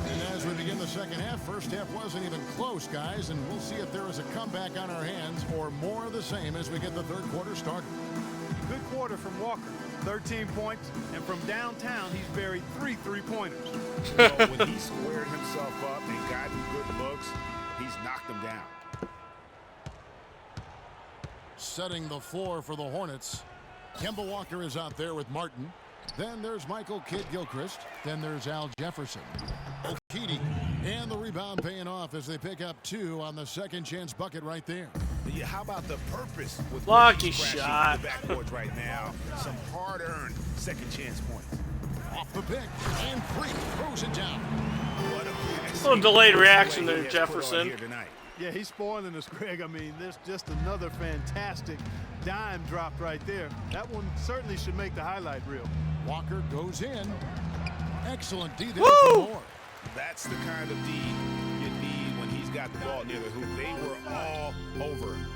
And as we begin the second half, first half wasn't even close, guys, and we'll see if there is a comeback on our hands or more of the same as we get the third quarter started. Good quarter from Walker, 13 points, and from downtown, he's buried 3 3-pointers. Well, when he squared himself up and gotten good looks, he's knocked them down. Setting the floor for the Hornets. Kemba Walker is out there with Martin. Then there's Michael Kidd-Gilchrist. Then there's Al Jefferson. Okeke. And the rebound paying off as they pick up 2 on the second chance bucket right there. Yeah, how about the purpose with Lucky crashing shot. the backboards right now? Some hard-earned second chance points. Off the pick. And Freak throws it down. What a little delayed reaction there, Jefferson. Yeah, he's spoiling us, Greg. I mean, there's just another fantastic dime drop right there. That one certainly should make the highlight reel. Walker goes in. Excellent D there Woo! for Moore. That's the kind of D you need when he's got the ball near the hoop. They were all over him.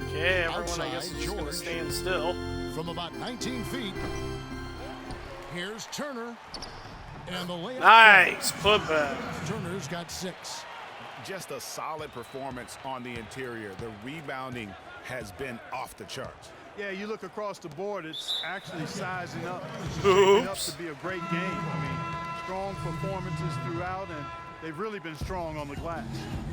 Okay, everyone, Outside, I guess, is just going to George. stand still. From about 19 feet. Here's Turner. And the layup. Nice putback. Turner's got 6. Just a solid performance on the interior. The rebounding has been off the charts. Yeah, you look across the board, it's actually sizing up, shaping up Oops. to be a great game. I mean, strong performances throughout, and they've really been strong on the glass.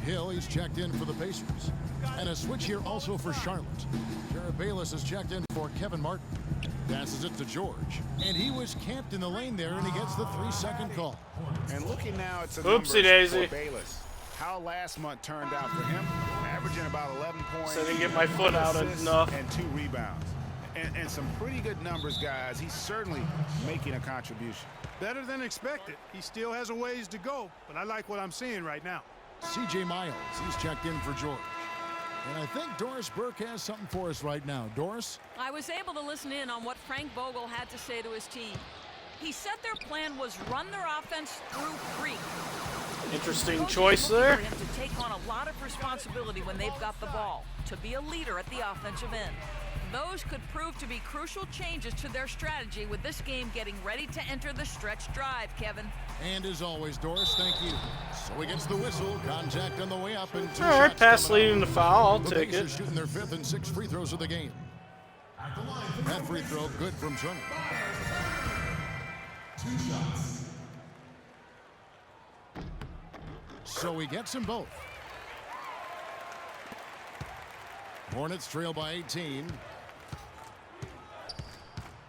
Hill, he's checked in for the Pacers. And a switch here also for Charlotte. Jared Bayless is checked in for Kevin Martin. Passes it to George. And he was camped in the lane there, and he gets the 3-second call. And looking now at some Oopsie numbers daisy. for Bayless. How last month turned out for him, averaging about 11 points. So I didn't get my foot 1 out assist, enough. and 2 rebounds. And some pretty good numbers, guys. He's certainly making a contribution. Better than expected. He still has a ways to go, but I like what I'm seeing right now. C.J. Miles, he's checked in for George. And I think Doris Burke has something for us right now. Doris? I was able to listen in on what Frank Vogel had to say to his team. He said their plan was run their offense through Freak. Interesting Coaches choice look there. for him to take on a lot of responsibility when they've got the ball, to be a leader at the offensive end. Those could prove to be crucial changes to their strategy with this game getting ready to enter the stretch drive, Kevin. And as always, Doris, thank you. So he gets the whistle. Contact on the way up. And 2 All right, shots pass coming leading up. the foul. I'll The take Pacers it. shooting their 5th and 6th free throws of the game. That free throw good from Turner. 2 shots. So he gets them both. Hornets trail by 18.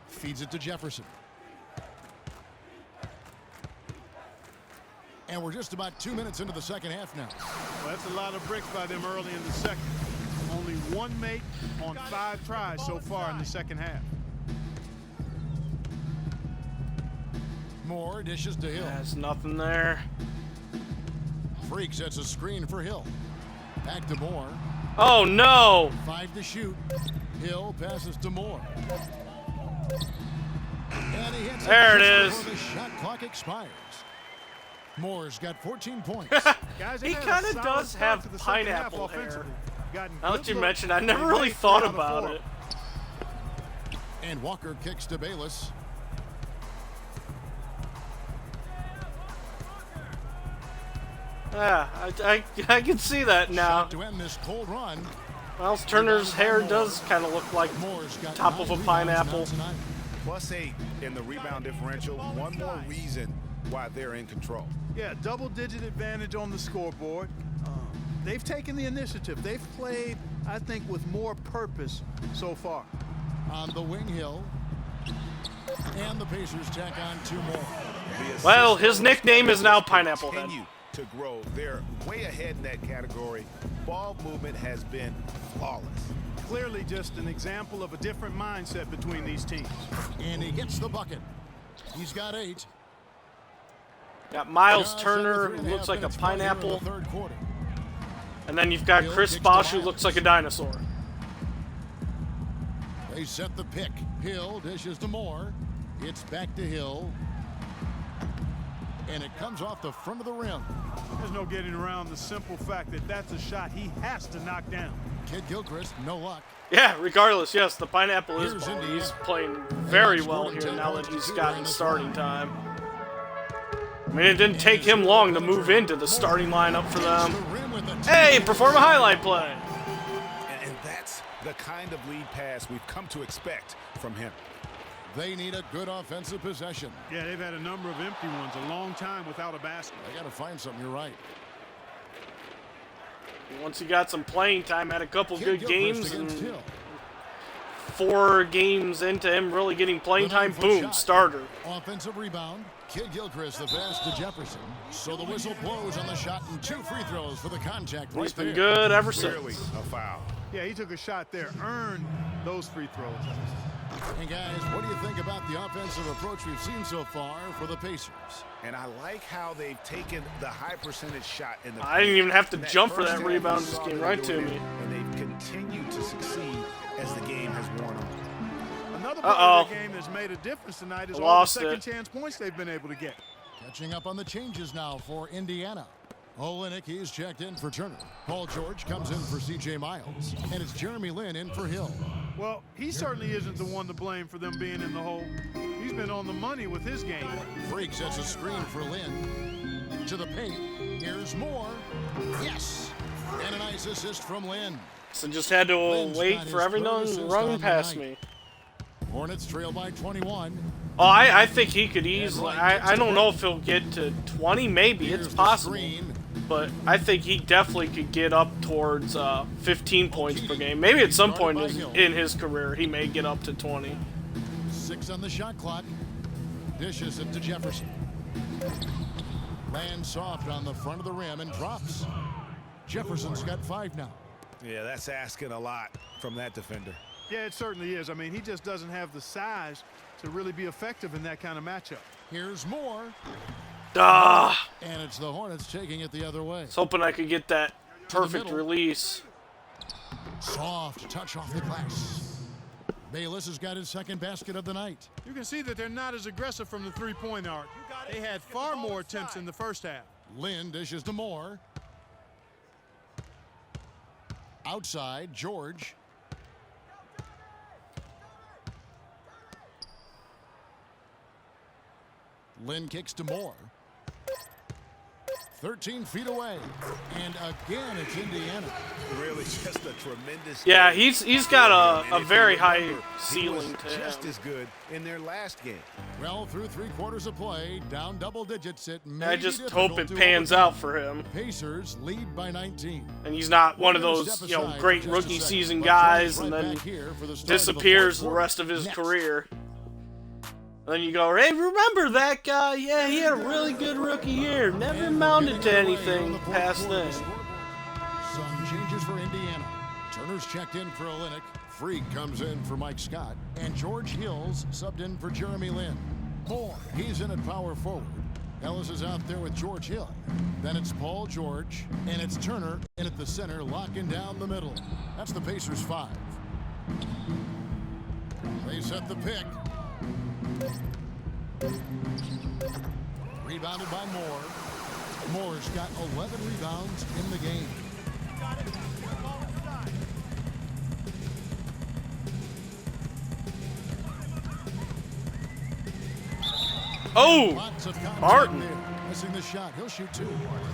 Feeds it to Jefferson. And we're just about 2 minutes into the second half now. Well, that's a lot of bricks by them early in the second. Only 1 make on 5 tries so far in the second half. Moore dishes to Hill. There's nothing there. Freak sets a screen for Hill. Back to Moore. Oh, no. 5 to shoot. Hill passes to Moore. And he hits There it just is. before the shot clock expires. Moore's got 14 points. Guys, He they've had a kind of solid does start have to the second half pineapple hair. offensively. Gotten Now good that you looks, mentioned, I never and really made thought 3 out of about 4. it. And Walker kicks to Bayless. Yeah, I can see that now. Shot to end this cold run. Well, Turner's hair does kind of look like Moore's got top of 9 a rebounds pineapple. now tonight. +8 in the rebound differential. One more reason why they're in control. Yeah, double-digit advantage on the scoreboard. They've taken the initiative. They've played, I think, with more purpose so far. On the wing, Hill. And the Pacers tack on 2 more. Well, his nickname is now Pineapple Head. Continue to grow. They're way ahead in that category. Ball movement has been flawless. Clearly just an example of a different mindset between these teams. And he gets the bucket. He's got 8. Got Miles Turner, who looks like a pineapple. And then you've got Chris Bosh, who looks like a dinosaur. They set the pick. Hill dishes to Moore. It's back to Hill. And it comes off the front of the rim. There's no getting around the simple fact that that's a shot he has to knock down. Kid Gilchrist, no luck. Yeah, regardless, yes, the pineapple is Here's balling. Indiana. He's playing very well here now that he's gotten starting time. I mean, it didn't take him long to move into the starting lineup for them. Hey, perform a highlight play. And that's the kind of lead pass we've come to expect from him. They need a good offensive possession. Yeah, they've had a number of empty ones, a long time without a basket. They got to find something. You're right. Once he got some playing time, had a couple Kid good Gilchrist games, and against Hill. 4 games into him really getting playing time, boom, starter. Offensive rebound. Kid Gilchrist, the pass to Jefferson. So the whistle blows on the shot and 2 free throws for the contact. He's right been there. good ever Clearly since. a foul. Yeah, he took a shot there, earned those free throws. And guys, what do you think about the offensive approach we've seen so far for the Pacers? And I like how they've taken the high percentage shot in the I didn't even have to In jump for first that half, rebound, we just saw came them right to doing me. it, and they've continued to succeed as the game has worn on. Another part of their game that's made a difference tonight is all the Lost second it. chance points they've been able to get. Catching up on the changes now for Indiana. Olenek, he's checked in for Turner. Paul George comes in for C.J. Miles. And it's Jeremy Lin in for Hill. Well, he certainly isn't the one to blame for them being in the hole. He's been on the money with his game. Freak sets a screen for Lin. To the paint. Here's Moore. Yes! And a nice assist from Lin. So just had to Lin's wait got for his everyone third to assist run on the past night. me. Hornets trail by 21. Oh, I think he could easily. I don't know if he'll get to 20. Maybe Here's it's the possible. screen. But I think he definitely could get up towards 15 points per game. Maybe at some point in his career, he may get up to 20. 6 on the shot clock. Dishes it to Jefferson. Lands soft on the front of the rim and drops. Jefferson's got 5 now. Yeah, that's asking a lot from that defender. Yeah, it certainly is. I mean, he just doesn't have the size to really be effective in that kind of matchup. Here's Moore. Ah, And it's the Hornets taking it the other way. I was hoping I could get that perfect middle. release. Soft touch off the glass. Bayless has got his second basket of the night. You can see that they're not as aggressive from the three-point arc. They had far more attempts in the first half. Lin dishes to Moore. Outside, George. Lin kicks to Moore. 13 feet away. And again, it's Indiana. Really just a tremendous Yeah, game. he's got And a if you very high remember, he was ceiling to just him. as good in their last game. Well, through 3 quarters of play, down double digits, it may I be just difficult hope it to pans overcome. out for him. Pacers lead by 19. And he's not one of We're gonna those, step you know, aside great for just a rookie second, season but guys John's and right then back here for the start of the disappears fourth the rest of his next. career. And then you go, hey, remember that guy? Yeah, he had a really good rookie year. Never amounted to anything past then. Some changes for Indiana. Turner's checked in for Olenek. Freak comes in for Mike Scott. And George Hills subbed in for Jeremy Lin. Moore, he's in at power forward. Ellis is out there with George Hill. Then it's Paul George. And it's Turner in at the center, locking down the middle. That's the Pacers 5. They set the pick. Rebounded by Moore. Moore's got 11 rebounds in the game. Oh, Lots of contact Martin. there. Missing the shot. He'll shoot 2.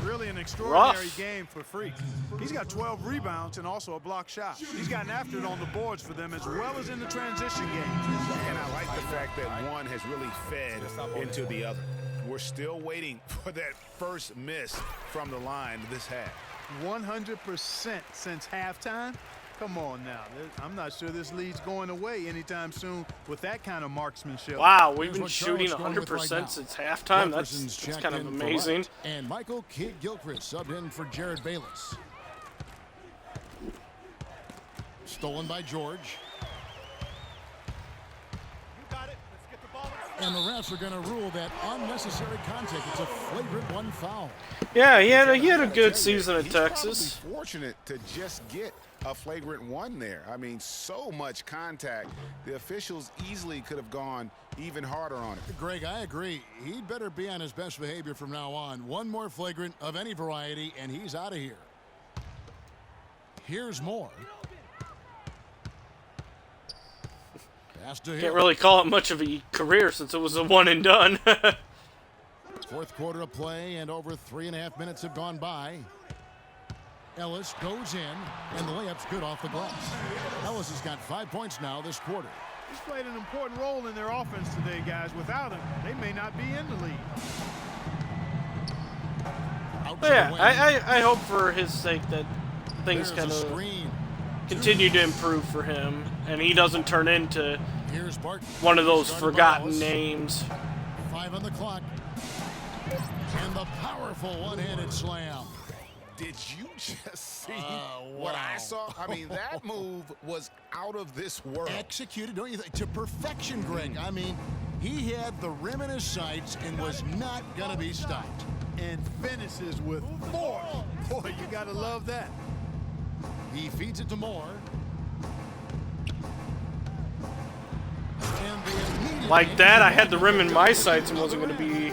Really an extraordinary Rough. game for Freak. He's got 12 rebounds and also a block shot. He's gotten after it on the boards for them as well as in the transition game. And I like the fact that one has really fed into the other. We're still waiting for that first miss from the line this half. 100% since halftime. Come on now. I'm not sure this lead's going away anytime soon with that kind of marksmanship. Wow, we've Here's been what shooting Charlotte's going with right 100% now. since halftime. Jefferson's That's checked kind of in for amazing. Wright. And Michael Kid Gilchrist subbed in for Jared Bayless. Stolen by George. And the refs are going to rule that unnecessary contact. It's a flagrant one foul. Yeah, he had a good season at Texas. Probably fortunate to just get a flagrant one there. I mean, so much contact. The officials easily could have gone even harder on it. Greg, I agree. He'd better be on his best behavior from now on. One more flagrant of any variety, and he's out of here. Here's more. Can't really call it much of a career since it was a one and done. Fourth quarter of play, and over 3.5 minutes have gone by. Ellis goes in, and the layup's good off the glass. Ellis has got 5 points now this quarter. He's played an important role in their offense today, guys. Without him, they may not be in the lead. Yeah, I hope for his sake that things kind of continue to improve for him, and he doesn't turn into one of those forgotten names. 5 on the clock. And the powerful one-handed slam. Did you just see what I saw? I mean, that move was out of this world. Executed, don't you think? To perfection, Greg. I mean, he had the rim in his sights and was not going to be stopped. And finishes with force. Boy, you got to love that. He feeds it to Moore. Like that, I had the rim in my sights and wasn't going to be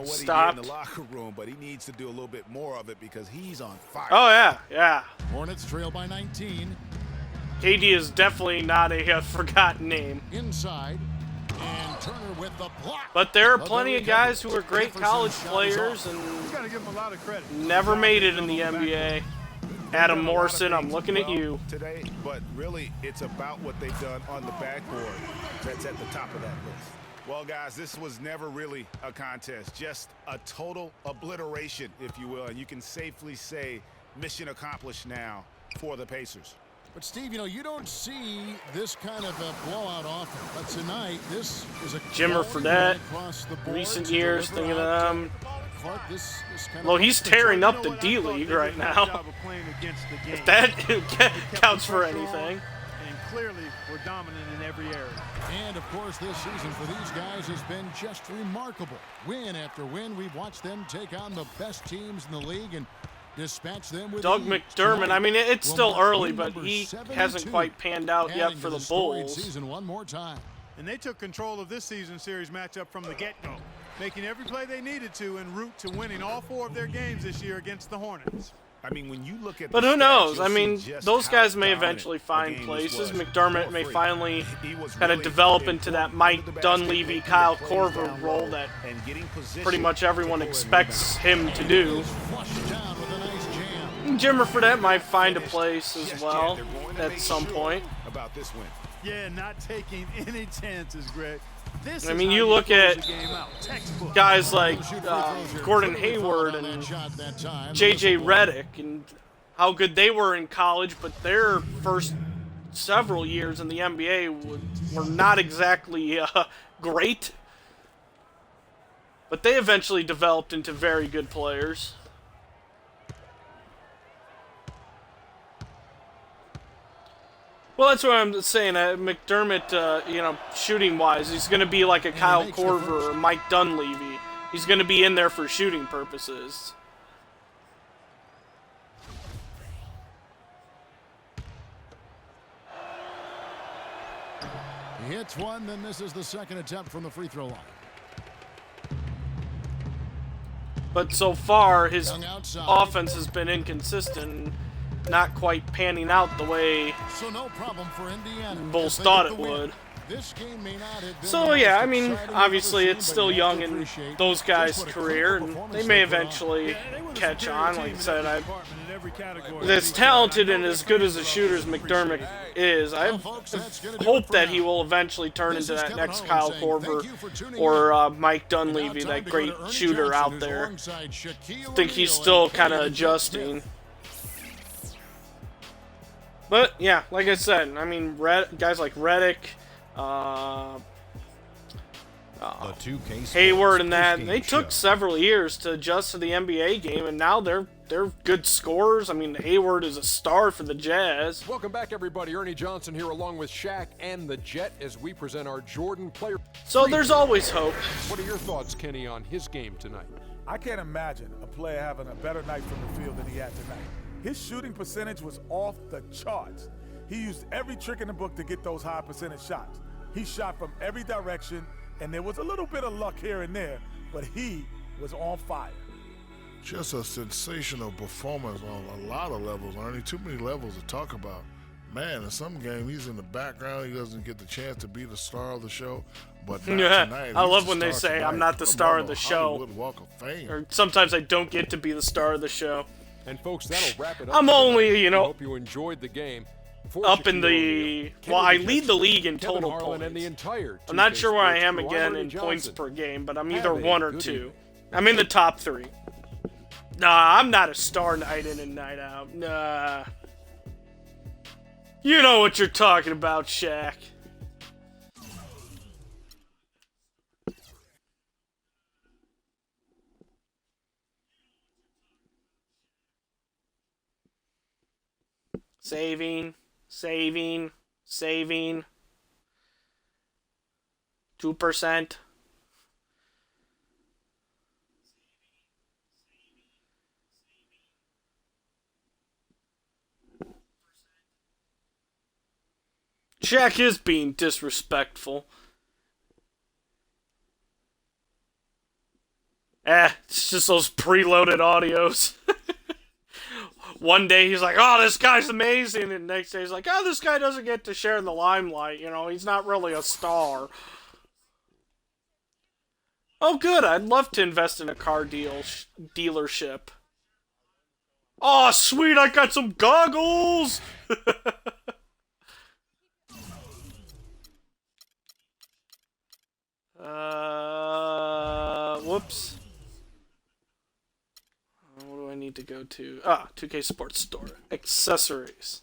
What stopped. he did in the locker room, but he needs to do a little bit more of it because he's on fire. Oh yeah. Hornets trail by 19. KD is definitely not a forgotten name. Inside, and Turner with the block. But there are plenty of guys who are great college players and gotta give him a lot of credit. never made it in the NBA. Adam Morrison, I'm looking at you today, but really it's about what they've done on the backboard that's at the top of that list. Well, guys, this was never really a contest, just a total obliteration, if you will, and you can safely say mission accomplished now for the Pacers. But, Steve, you don't see this kind of a blowout often. But tonight, this is a Jimmer Fredette, recent years, thinking of them. Well, he's tearing up the D-League right now. If that counts for anything. And clearly, we're dominant in every area. And, of course, this season for these guys has been just remarkable. Win after win, we've watched them take on the best teams in the league and dispatch them with Doug ease. McDermott, I mean, it's still early, but number he 72, hasn't quite panned out yet adding for to the storied Bulls. Season one more time. And they took control of this season series matchup from the get-go, making every play they needed to en route to winning all 4 of their games this year against the Hornets. I mean, when you look at But the who stats, knows? you'll I mean, see just those how guys may dominant eventually the find game places. was. McDermott may Free. finally He was kind of really develop in into full that Mike under the basket, Dunleavy, making Kyle plays Korver down role low that and getting position pretty much everyone to pull in expects rebounds. him to do. Flushed down with a nice jam. Jimmer Fredette might find a place as Yes, well Jet, they're going to at make some sure point. about this win. Yeah, not taking any chances, Greg. This I is mean, how you look close at the game out. Textbook. guys like Shoot free throws here. Gordon Clearly fouled Hayward on and that shot that time. J.J. The whistle blows. Redick and how good they were in college, but their first several years in the NBA were not exactly great. But they eventually developed into very good players. Well, that's what I'm saying. McDermott, shooting-wise, he's going to be like a Kyle Korver or Mike Dunleavy. He's going to be in there for shooting purposes. He hits one, then misses the second attempt from the free throw line. But so far, his Young outside. offense has been inconsistent, not quite panning out the way So no problem for Indiana. Bulls If they thought get it the win. would. This game may not have been So the yeah, most I mean, exciting obviously you've ever it's seen, still but you have young to in appreciate those just guys' what a career, critical and performance they may they put on. evenally Yeah, they were the catch superior on. team Like I in said, every I department, in every category. as talented and as good as a shooter as McDermott is, I hope that he will eventually turn into that next Kyle Korver or Mike Dunleavy, that great shooter out there. I think he's still kind of adjusting. But yeah, like I said, I mean, guys like Redick, The 2K Sports Hayward, and that postgame they took show. several years to adjust to the NBA game, and now they're they're good scorers. I mean, Hayward is a star for the Jazz. Welcome back, everybody. Ernie Johnson here along with Shaq and the Jet as we present our Jordan player. So there's always hope. What are your thoughts, Kenny, on his game tonight? I can't imagine a player having a better night from the field than he had tonight. His shooting percentage was off the charts. He used every trick in the book to get those high percentage shots. He shot from every direction, and there was a little bit of luck here and there, but he was on fire. Just a sensational performance on a lot of levels, Ernie. Too many levels to talk about. Man, in some game, he's in the background. He doesn't get the chance to be the star of the show. But not tonight. I love when they say, tonight. I'm not the star of the show. Hollywood Walk of Fame. Or sometimes I don't get to be the star of the show. And folks, that'll wrap it up. I'm only, you know, hope you enjoyed the game. up in the, well, I lead the league in Kevin total Harlan points. and the entire I'm not sure where I am Sports again Ernie in points Johnson. per game, but I'm Have either a 1 or good 2. evening. I'm in the top 3. Nah, I'm not a star night in and night out. Nah. You know what you're talking about, Shaq. Saving. 2%. Shaq is being disrespectful. It's just those preloaded audios. One day he's like, oh, this guy's amazing. And the next day he's like, oh, this guy doesn't get to share in the limelight. You know, he's not really a star. Oh, good. I'd love to invest in a car dealership. Oh, sweet. I got some goggles. Whoops. What do I need to go to? 2K Sports Store. Accessories.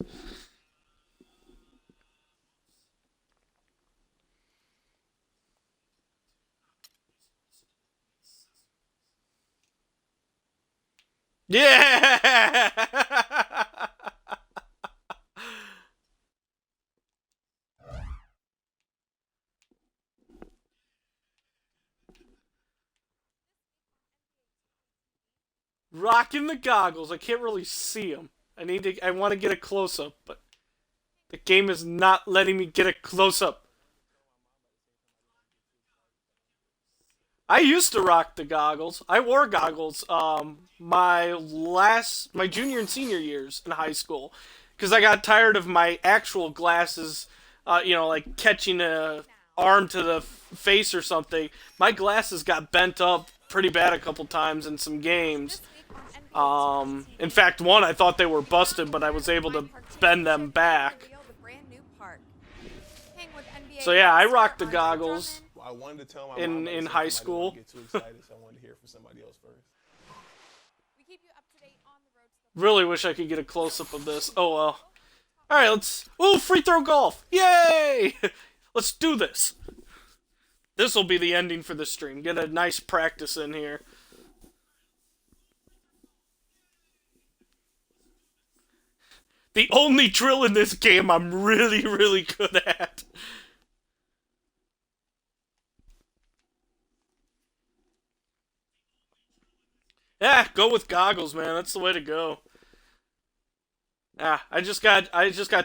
Yeah! Rocking the goggles. I can't really see them. I want to get a close-up, but the game is not letting me get a close-up. I used to rock the goggles. I wore goggles my junior and senior years in high school because I got tired of my actual glasses, like catching a arm to the face or something. My glasses got bent up pretty bad a couple times in some games. In fact, one I thought they were busted, but I was able to bend them back. So yeah, I rocked the goggles in high school. Really wish I could get a close-up of this. Oh well. Alright, free throw golf! Yay! Let's do this. This will be the ending for the stream. Get a nice practice in here. The only drill in this game I'm really, really good at. Yeah, go with goggles, man. That's the way to go. I just got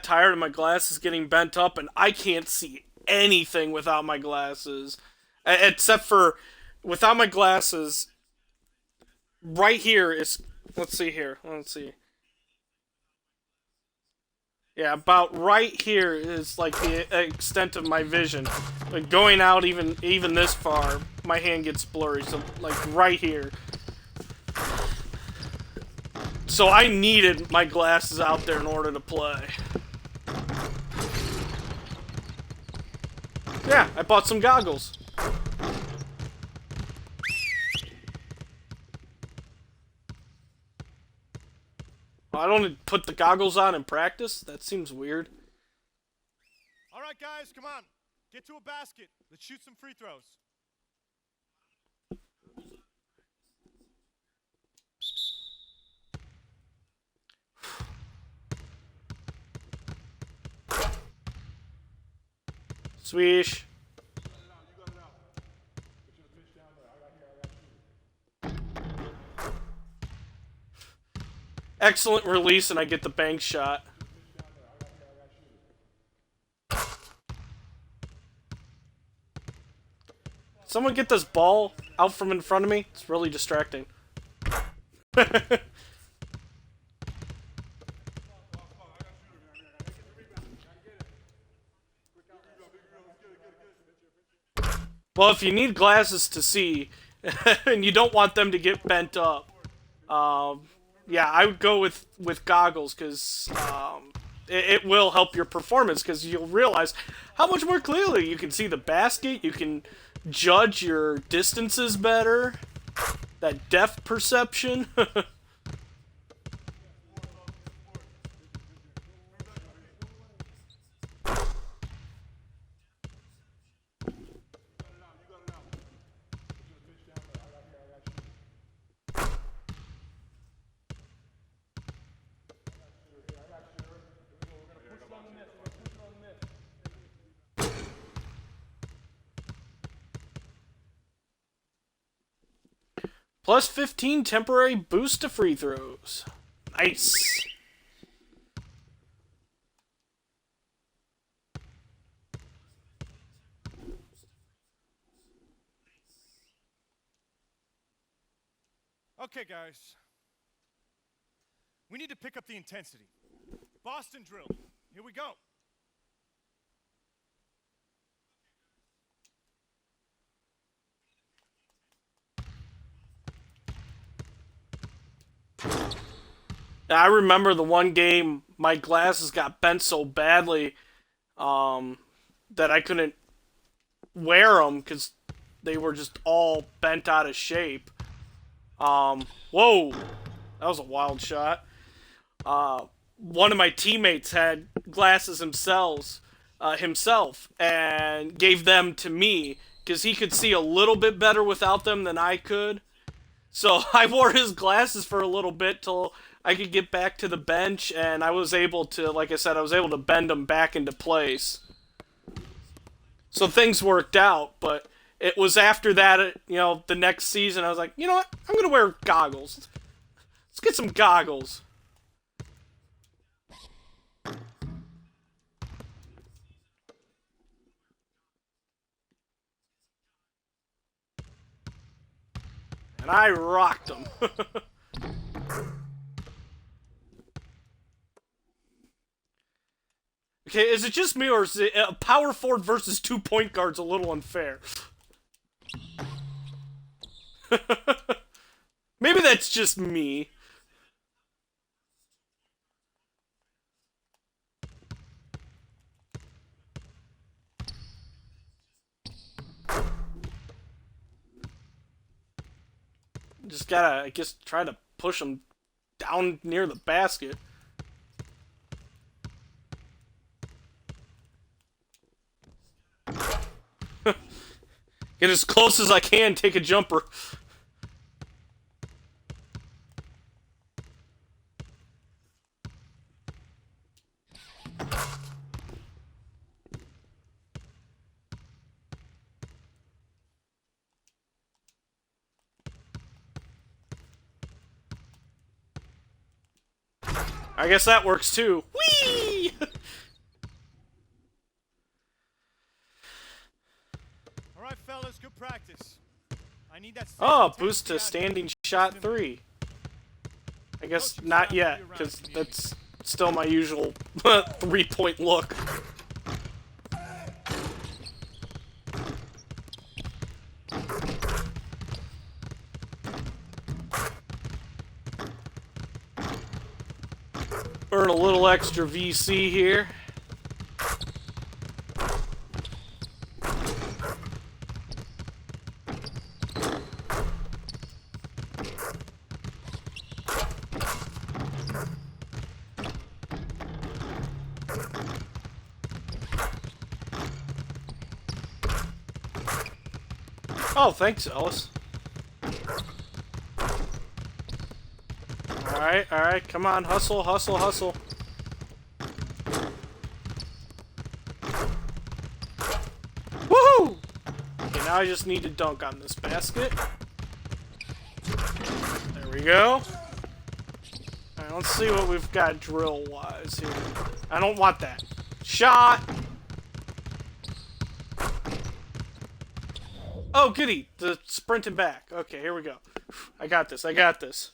tired of my glasses getting bent up, and I can't see anything without my glasses. Except for, without my glasses, right here is, let's see here. Let's see. Yeah, about right here is like the extent of my vision. Like going out even this far, my hand gets blurry. So like right here. So I needed my glasses out there in order to play. Yeah, I bought some goggles. I don't put the goggles on in practice? That seems weird. All right, guys, come on. Get to a basket. Let's shoot some free throws. Swish. Excellent release, and I get the bank shot. Someone get this ball out from in front of me. It's really distracting. Well, if you need glasses to see, and you don't want them to get bent up, yeah, I would go with goggles, because it will help your performance, because you'll realize how much more clearly you can see the basket, you can judge your distances better, that depth perception. Plus 15 temporary boost to free throws. Nice. Okay, guys. We need to pick up the intensity. Boston drill. Here we go. I remember the one game my glasses got bent so badly that I couldn't wear them because they were just all bent out of shape. Whoa, that was a wild shot. One of my teammates had glasses himself and gave them to me because he could see a little bit better without them than I could. So I wore his glasses for a little bit till I could get back to the bench, and I was able to, like I said, I was able to bend them back into place. So things worked out, but it was after that, you know, the next season, I was like, you know what, I'm going to wear goggles. Let's get some goggles. And I rocked them. Okay, is it just me, or is it a power forward versus 2 point guards a little unfair? Maybe that's just me. Just gotta, I guess, try to push them down near the basket. Get as close as I can, take a jumper. I guess that works too. Whee! All right, fellas, good practice. I need that. Oh, boost to standing shot 3. I guess not yet, because that's still my usual 3-point look. Earn a little extra VC here. Oh, thanks, Ellis. Alright, come on, hustle, hustle, hustle. now I just need to dunk on this basket. There we go. Alright, let's see what we've got drill-wise here. I don't want that. Shot! Oh, goody! The sprinting back. Okay, here we go. I got this, I got this.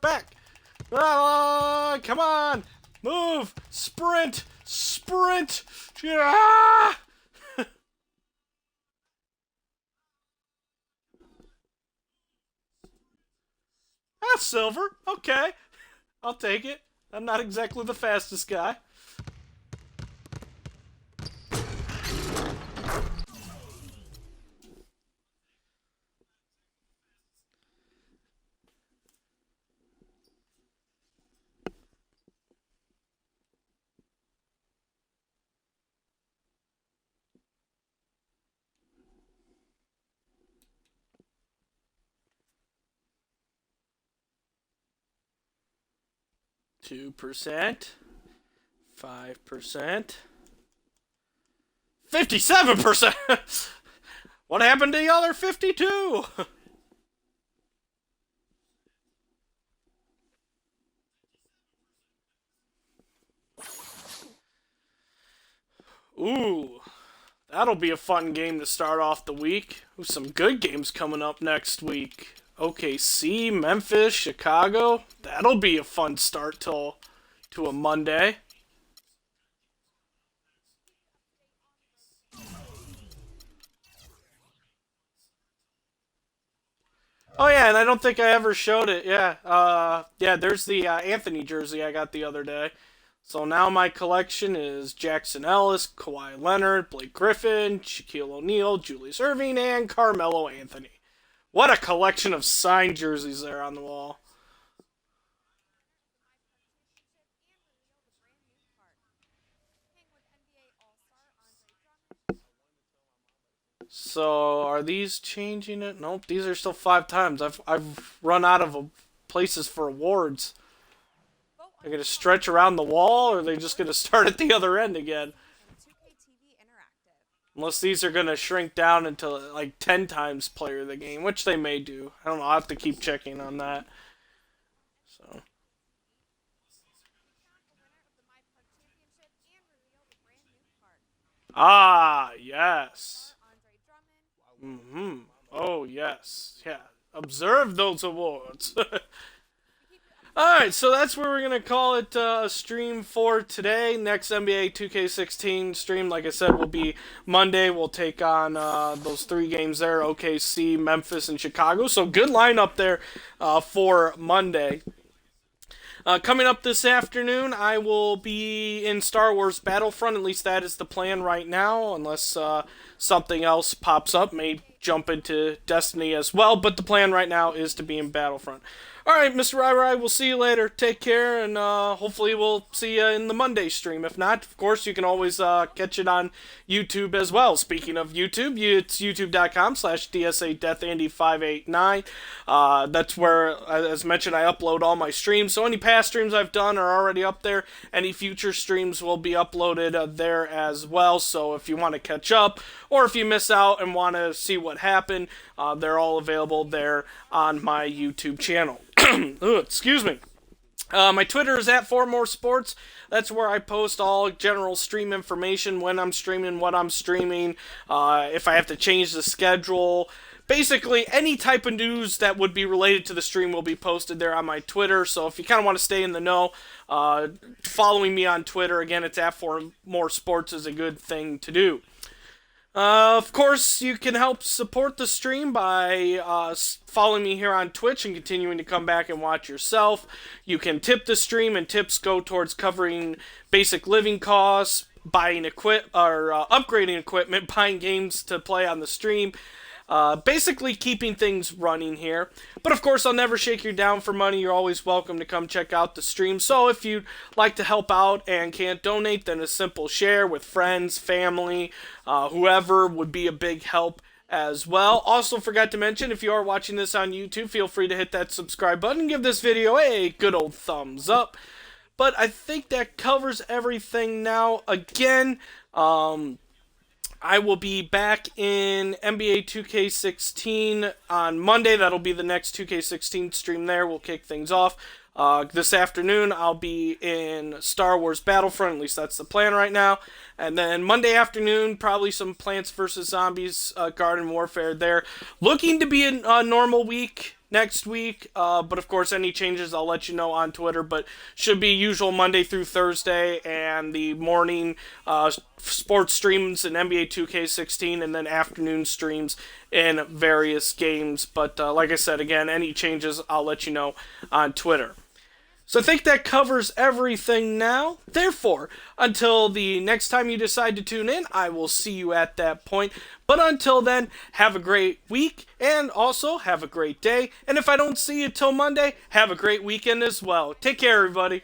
Back! Come on! Move! Sprint! Sprint! Yeah! That's silver. Okay. I'll take it. I'm not exactly the fastest guy. %, 5%, 57%. What happened to the other 52? Ooh, that'll be a fun game to start off the week. Ooh, some good games coming up next week. OKC, Memphis, Chicago. That'll be a fun start to a Monday. Oh yeah, and I don't think I ever showed it. Yeah, yeah. There's the Anthony jersey I got the other day. So now my collection is Jackson Ellis, Kawhi Leonard, Blake Griffin, Shaquille O'Neal, Julius Erving, and Carmelo Anthony. What a collection of signed jerseys there on the wall. So are these changing it? Nope, these are still 5 times. I've run out of places for awards. They're gonna stretch around the wall, or are they just gonna start at the other end again? Unless these are going to shrink down into like 10 times player of the game, which they may do. I don't know. I'll have to keep checking on that. So. Ah, yes. Mm-hmm. Oh, yes. Yeah. Observe those awards. Alright, so that's where we're going to call it a stream for today. Next NBA 2K16 stream, like I said, will be Monday. We'll take on those 3 games there, OKC, Memphis, and Chicago. So good lineup there for Monday. Coming up this afternoon, I will be in Star Wars Battlefront. At least that is the plan right now, unless something else pops up. May jump into Destiny as well, but the plan right now is to be in Battlefront. Alright, Mr. Rai, we'll see you later. Take care, and hopefully we'll see you in the Monday stream. If not, of course, you can always catch it on YouTube as well. Speaking of YouTube, it's youtube.com/DSADeathAndy589. That's where, as mentioned, I upload all my streams. So any past streams I've done are already up there. Any future streams will be uploaded there as well. So if you want to catch up, or if you miss out and want to see what happened, they're all available there on my YouTube channel. Ooh, excuse me. My Twitter is @4moresports. That's where I post all general stream information, when I'm streaming, what I'm streaming, if I have to change the schedule. Basically, any type of news that would be related to the stream will be posted there on my Twitter. So if you kind of want to stay in the know, following me on Twitter, again, it's @4moresports is a good thing to do. Of course, you can help support the stream by following me here on Twitch and continuing to come back and watch yourself. You can tip the stream, and tips go towards covering basic living costs, buying upgrading equipment, buying games to play on the stream. Basically keeping things running here. But of course, I'll never shake you down for money. You're always welcome to come check out the stream. So if you'd like to help out and can't donate, then a simple share with friends, family, whoever would be a big help as well. Also forgot to mention, if you are watching this on YouTube, feel free to hit that subscribe button and give this video a good old thumbs up. But I think that covers everything now. Again, I will be back in NBA 2K16 on Monday. That'll be the next 2K16 stream there. We'll kick things off. This afternoon, I'll be in Star Wars Battlefront. At least that's the plan right now. And then Monday afternoon, probably some Plants vs. Zombies Garden Warfare there. Looking to be a normal week next week. But of course, any changes I'll let you know on Twitter. But should be usual Monday through Thursday. And the morning sports streams in NBA 2K16. And then afternoon streams in various games. But like I said, again, any changes I'll let you know on Twitter. So I think that covers everything now. Therefore, until the next time you decide to tune in, I will see you at that point. But until then, have a great week and also have a great day. And if I don't see you till Monday, have a great weekend as well. Take care, everybody.